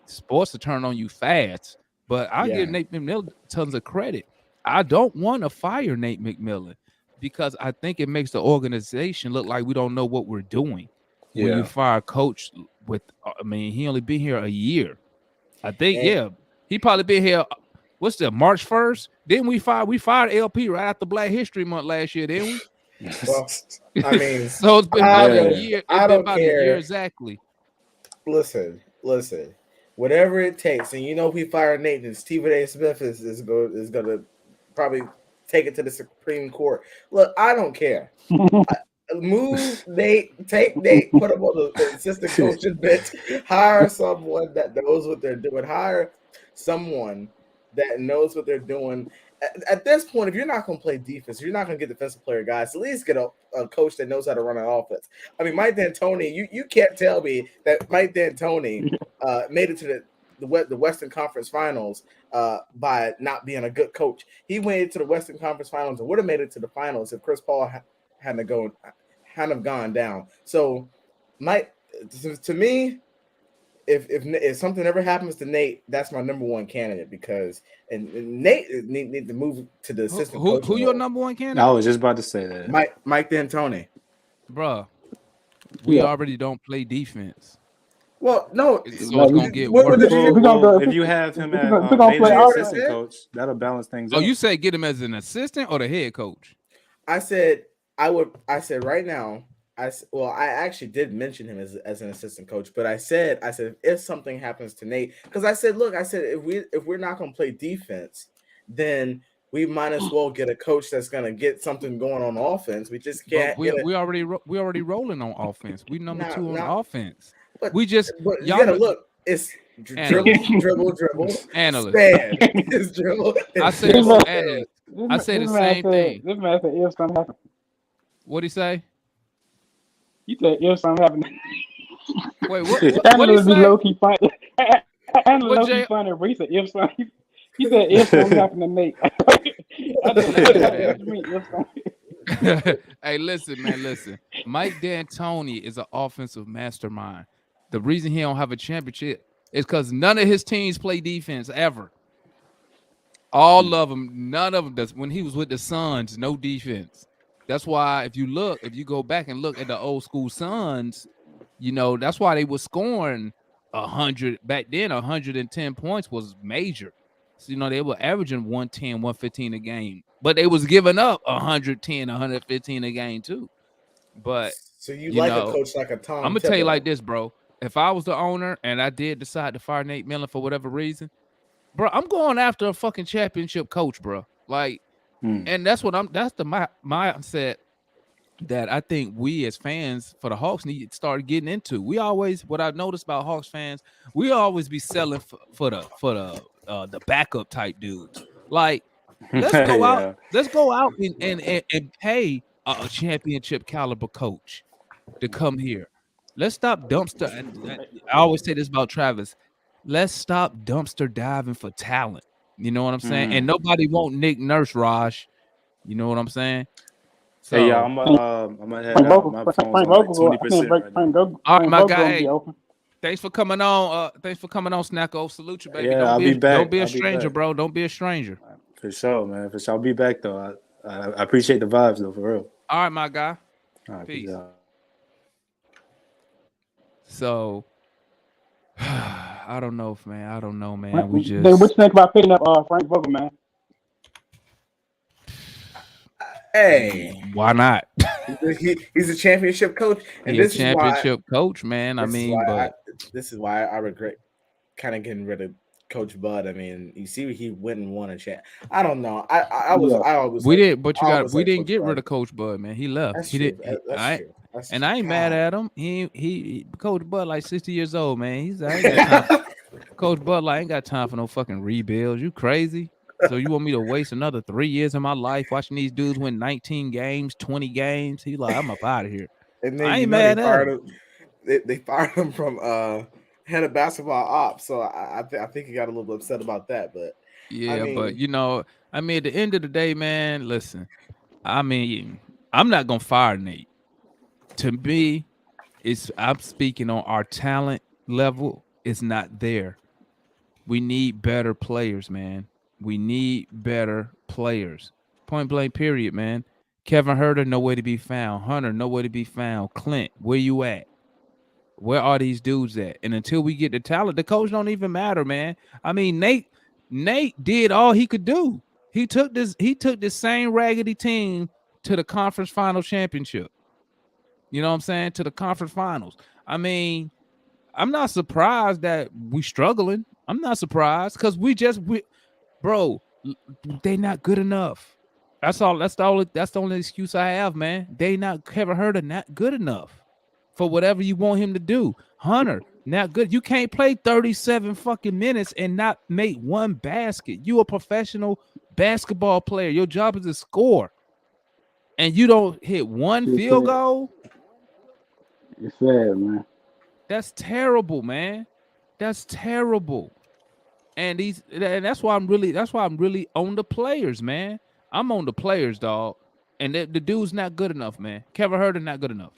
sports will turn on you fast. But I give Nate McMillan tons of credit. I don't want to fire Nate McMillan because I think it makes the organization look like we don't know what we're doing. Yeah. When you fire a coach he only been here a year. I think, he probably been here. What's the March 1st? Didn't we fired LP right after Black History Month last year, didn't we? Well, I mean, so it's been about a year. It's been about a year exactly. Listen. Whatever it takes, and if we fire Nate, then Stephen A. Smith is going to probably take it to the Supreme Court. Look, I don't care. Move Nate, take Nate, put him on the assistant coaching bench, hire someone that knows what they're doing, hire someone that knows what they're doing. At this point, if you're not going to play defense, you're not going to get defensive player guys. At least get a coach that knows how to run an offense. I mean, Mike D'Antoni, you can't tell me that Mike D'Antoni made it to the Western Conference Finals by not being a good coach. He went into the Western Conference Finals and would have made it to the finals if Chris Paul hadn't gone down. So, Mike, to me, if something ever happens to Nate, that's my number one candidate because Nate need to move to the assistant coach. Who your number one candidate? I was just about to say that. Mike D'Antoni. Bruh, we already don't play defense. Well, no. So it's gonna get What worse. did you? If you have him as we're gonna play mainly offense. assistant coach, that'll balance things Oh, out. you say get him as an assistant or the head coach? I said I would. I said right now. I actually did mention him as an assistant coach, but I said if something happens to Nate, because I said, look, I said if we're not gonna play defense, then we might as well get a coach that's gonna get something going on offense. We just But can't get it. we already rolling on offense. We number Not, 2 on not, offense. but We just but you y'all gotta look. It's analysts. dribble, Analysts. stand. It's dribble. I It's say the dribble, analyst. This I man say the this man same said thing. this man said if something happened. What'd he say? He said if something happened. Wait, what'd he Analysts be say? low key funny. Analysts What low key Jay? funny, but he said if something. He said if something happened to Nate. I just Listen, like, man. what you mean if something? Hey, listen, man, listen. Mike D'Antoni is an offensive mastermind. The reason he don't have a championship is because none of his teams play defense ever. All of them, none of them does. When he was with the Suns, no defense. That's why if you go back and look at the old school Suns, that's why they were scoring 100 back then. 110 points was major. So they were averaging 110, 115 a game, but they was giving up 110, 115 a game too. But so you like a know, coach like a Tom? I'm gonna tell you Thibodeau. like this, bro. If I was the owner and I did decide to fire Nate Miller for whatever reason, bro, I'm going after a fucking championship coach, bro. Like, and that's the mindset that I think we as fans for the Hawks need to start getting into. What I've noticed about Hawks fans, we always be selling for the backup type dudes. Like, let's go out and pay a championship caliber coach to come here. Let's stop dumpster. I always say this about Travis. Let's stop dumpster diving for talent. You know what I'm saying? And nobody want Nick Nurse, Raj. You know what I'm saying? So, hey, y'all, I'm gonna head Frank out. Vogel, My Frank phone's on like Vogel, I think 20% right now. all right, Frank my Vogel guy. gonna be Hey, open. thanks for coming on. Thanks for coming on, Snacko. Salute you, baby. Yeah, I'll be back. Don't be a I'll be stranger, back. bro. Don't be a stranger. For sure, man. For sure. I'll be back though. I appreciate the vibes though, for real. All right, my guy. All right, Peace. peace out. So I don't know, man. I don't know, man. What We you just think about picking up Frank Vogel, man? Hey, why not? he's a championship coach, and He a championship coach, man. I mean, but this is why I regret kind of getting rid of Coach Bud. I mean, you see, he went and won a champ. I don't know. I always we like, didn't. But I always we like didn't Coach get Bud. rid of Coach Bud, man. He left. That's He true. did. That's true. That's And true. I ain't mad at him. He Coach Bud like 60 years old, man. I ain't got time. Coach Bud like ain't got time for no fucking rebuilds. You crazy? So you want me to waste another 3 years of my life watching these dudes win 19 games, 20 games? He like, I'm up out of here. And then I ain't they mad at fired him. him. They fired him from head of basketball ops. So I think he got a little bit upset about that. But Yeah, I mean, but at the end of the day, man, listen. I'm not gonna fire Nate. To me, I'm speaking on our talent level. It's not there. We need better players, man. We need better players. Point blank, period, man. Kevin Herter, nowhere to be found. Hunter, nowhere to be found. Clint, where you at? Where are these dudes at? And until we get the talent, the coach don't even matter, man. I mean, Nate did all he could do. He took this same raggedy team to the conference final championship. You know what I'm saying? To the conference finals. I mean, I'm not surprised that we struggling. I'm not surprised because bro, they not good enough. That's all. That's the only excuse I have, man. Kevin Herter not good enough for whatever you want him to do. Hunter, not good. You can't play 37 fucking minutes and not make one basket. You a professional basketball player. Your job is to score. And you don't hit one field goal. It's sad, man. That's terrible, man. That's terrible. And that's why I'm really on the players, man. I'm on the players, dog. And the dude's not good enough, man. Kevin Herter not good enough.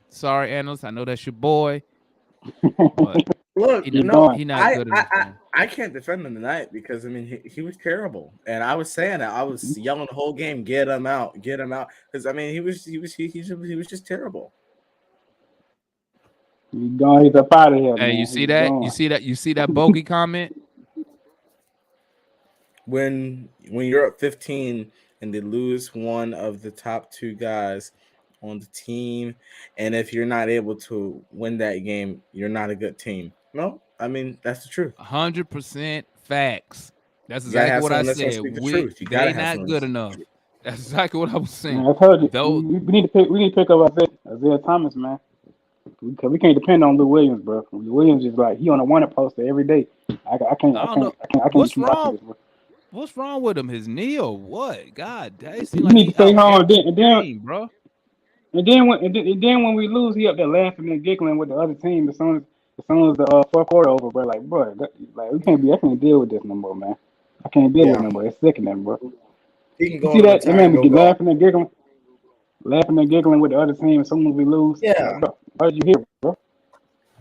Sorry, analyst. I know that's your boy. But look, he no, not good enough. I can't defend him tonight because I mean he was terrible, and I was saying that I was yelling the whole game, get him out, because I mean he was just terrible. He's gone. He's up out of here, Hey, man. you see He's that? gone. You see that bogey comment? When you're up 15 and they lose one of the top two guys on the team, and if you're not able to win that game, you're not a good team. No, I mean that's the truth. 100% facts. That's You gotta exactly have what I someone that's gonna said. speak the truth. You gotta They have not someone good that's enough. speak That's exactly what I was saying. Man, I told you, Though, we need to pick up Isaiah Thomas, man. Because we can't depend on Lou Williams, bro. Lou Williams is like he on a wanted poster every day. I don't know I can't what's keep watching wrong. this, bro. What's wrong with him? His knee or what? God, it You seems like need to he stay out home. every And then game, bro. when we lose, he up there laughing and giggling with the other team as soon as the fourth quarter over, bro. Like, bro, like I can't deal with this no more, man. I can't deal with it Yeah, no more. It's sickening, bro. he can You go see on to that? That retire man and be go golf. laughing and giggling with the other team as soon as we lose. Yeah, Like, bro, what did you hear, bro?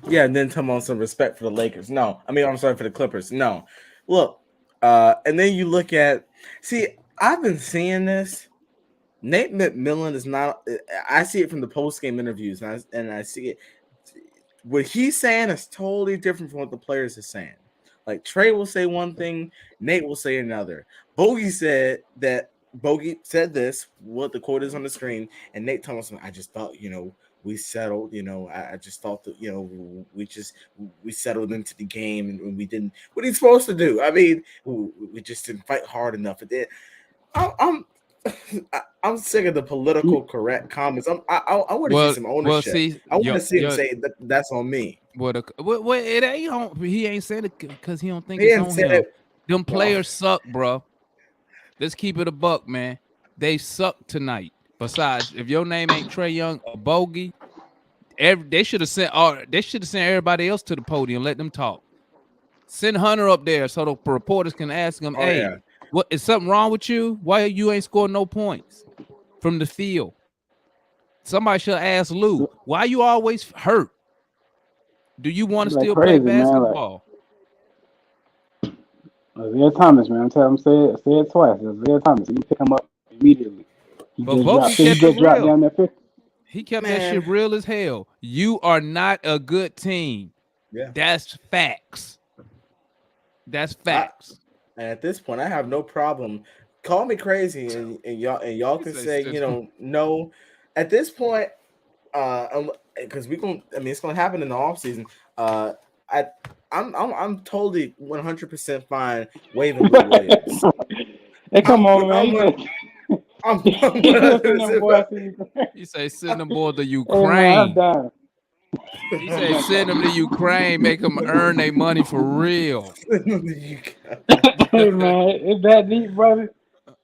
yeah, and then come on some respect for the Lakers. No, I mean I'm sorry for the Clippers. No, look, and then you look at I've been seeing this. Nate McMillan is not. I see it from the post game interviews, and I see it. What he's saying is totally different from what the players are saying. Like Trey will say one thing, Nate will say another. Bogey said this. What the quote is on the screen, and Nate told us, "I just thought, we settled. I just thought that, we settled into the game, and we didn't. What he's supposed to do? I mean, we just didn't fight hard enough. It did. I'm I'm sick of the political correct comments. I want to see some Well, ownership. see, I want to see him say that's on me. well, it ain't on. He ain't saying it because he don't think He it's didn't on say him. that. Them Well, players suck, bro. Let's keep it a buck, man. They suck tonight. Besides, if your name ain't Trey Young or Bogey, they should have sent everybody else to the podium. Let them talk. Send Hunter up there so the reporters can ask him, oh "Hey, yeah, what is something wrong with you? Why you ain't scoring no points from the field?" Somebody should ask Lou, "Why you always hurt? Do you want to Like still play crazy, man. Like basketball?" Isaiah Thomas, man. I'm telling him, say it twice. Isaiah Thomas. You can pick him up immediately. But Bogey He kept it just dropped real. down that 50. He kept that man. shit real as hell. You are not a good team. Yeah, That's facts. That's facts. at this point, I have no problem. Call me crazy, and y'all He can say, say no. At this point, because it's gonna happen in the off season. I I'm totally 100% fine waving Lou Williams. Hey, come I'm on, man. I'm He one- said, I'm he said, send them 100% boys fine. to Ukraine. he say, send them boys to Hey, man, I'm Ukraine. down. He say, send them to Ukraine, make them earn their money for real. Hey, man, it's that deep, brother.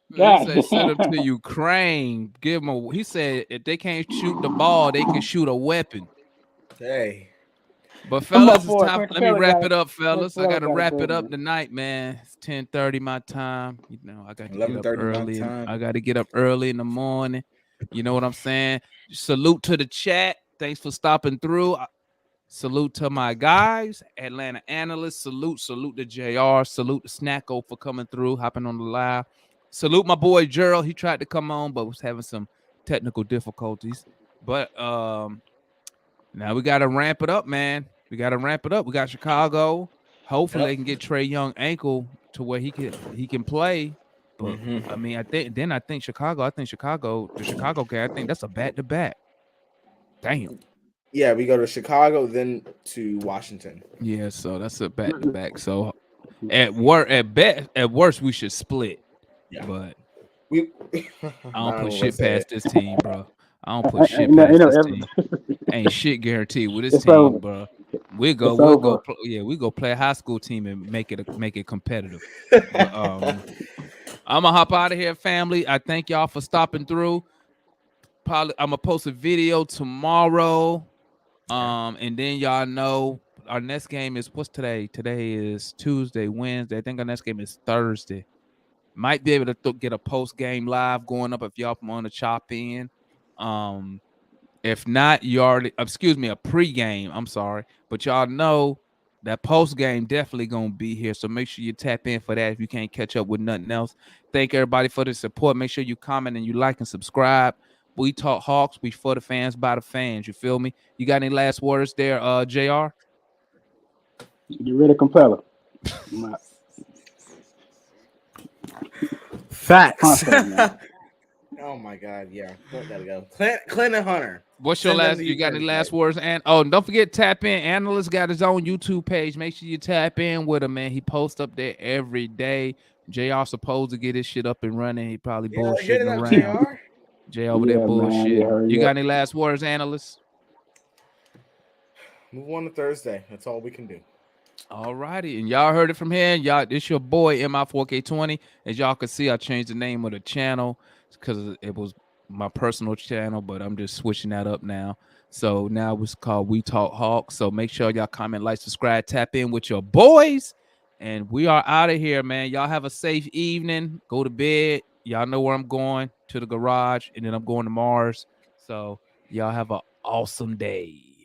He God said, send them to damn. Ukraine. Give them he said, if they can't shoot the ball, they can shoot a weapon. Hey, But Come fellas, on, it's boy. time. Clint Let me Capela wrap got it it. up, Clint fellas. I Capela gotta got it wrap it good, up man. tonight, man. It's 10:30 my time. I got to get up 11:30 my early, and time. I got to get up early in the morning. You know what I'm saying? Salute to the chat. Thanks for stopping through. Salute to my guys, Atlanta analysts. Salute to JR. Salute to Snacko for coming through, hopping on the live. Salute my boy Gerald. He tried to come on, but was having some technical difficulties. But now we got to ramp it up, man. We got to ramp it up. We got Chicago. Hopefully Yep. they can get Trey Young ankle to where he can play. But I mean, I think Chicago, the Chicago game, I think that's a back-to-back. Damn. Yeah, we go to Chicago, then to Washington. Yeah, so that's a back-to-back. So at worst, we should split. Yeah. But We I don't I put don't shit wanna say past it. this team, bro. I don't put shit You past know, this team. Ain't shit guaranteed with this it's team, over. bro. It's We over. go play a high school team and make it competitive. But I'm gonna hop out of here, family. I thank y'all for stopping through. Probably I'm gonna post a video tomorrow. And then y'all know our next game is what's today? Today is Tuesday, Wednesday. I think our next game is Thursday. Might be able to get a post game live going up if y'all want to chop in. If not, you already a pregame. I'm sorry, but y'all know that post game definitely gonna be here. So make sure you tap in for that if you can't catch up with nothing else. Thank everybody for the support. Make sure you comment and you like and subscribe. We talk Hawks. We for the fans, by the fans. You feel me? You got any last words there, Jr.? Get rid of Capela. My Facts. contract, man. Oh my God, yeah, Clint gotta go. Clint and Hunter. What's your Send them last? to You you got any last Thursday. words? And oh, don't forget tap in. Analyst got his own YouTube page. Make sure you tap in with him, man. He posts up there every day. JR supposed to get his shit up and running. He probably You know, get it bullshitting up, around. Jr. Jay over there Yeah, man. Yeah, bullshitting. hurry You up. got any last words, analyst? Move on to Thursday. That's all we can do. All righty. And y'all heard it from here. Y'all, it's your boy MI4K20. As y'all can see, I changed the name of the channel because it was my personal channel, but I'm just switching that up now. So now it's called We Talk Hawks. So make sure y'all comment, like, subscribe, tap in with your boys. And we are out of here, man. Y'all have a safe evening. Go to bed. Y'all know where I'm going, to the garage, and then I'm going to Mars. So y'all have an awesome day.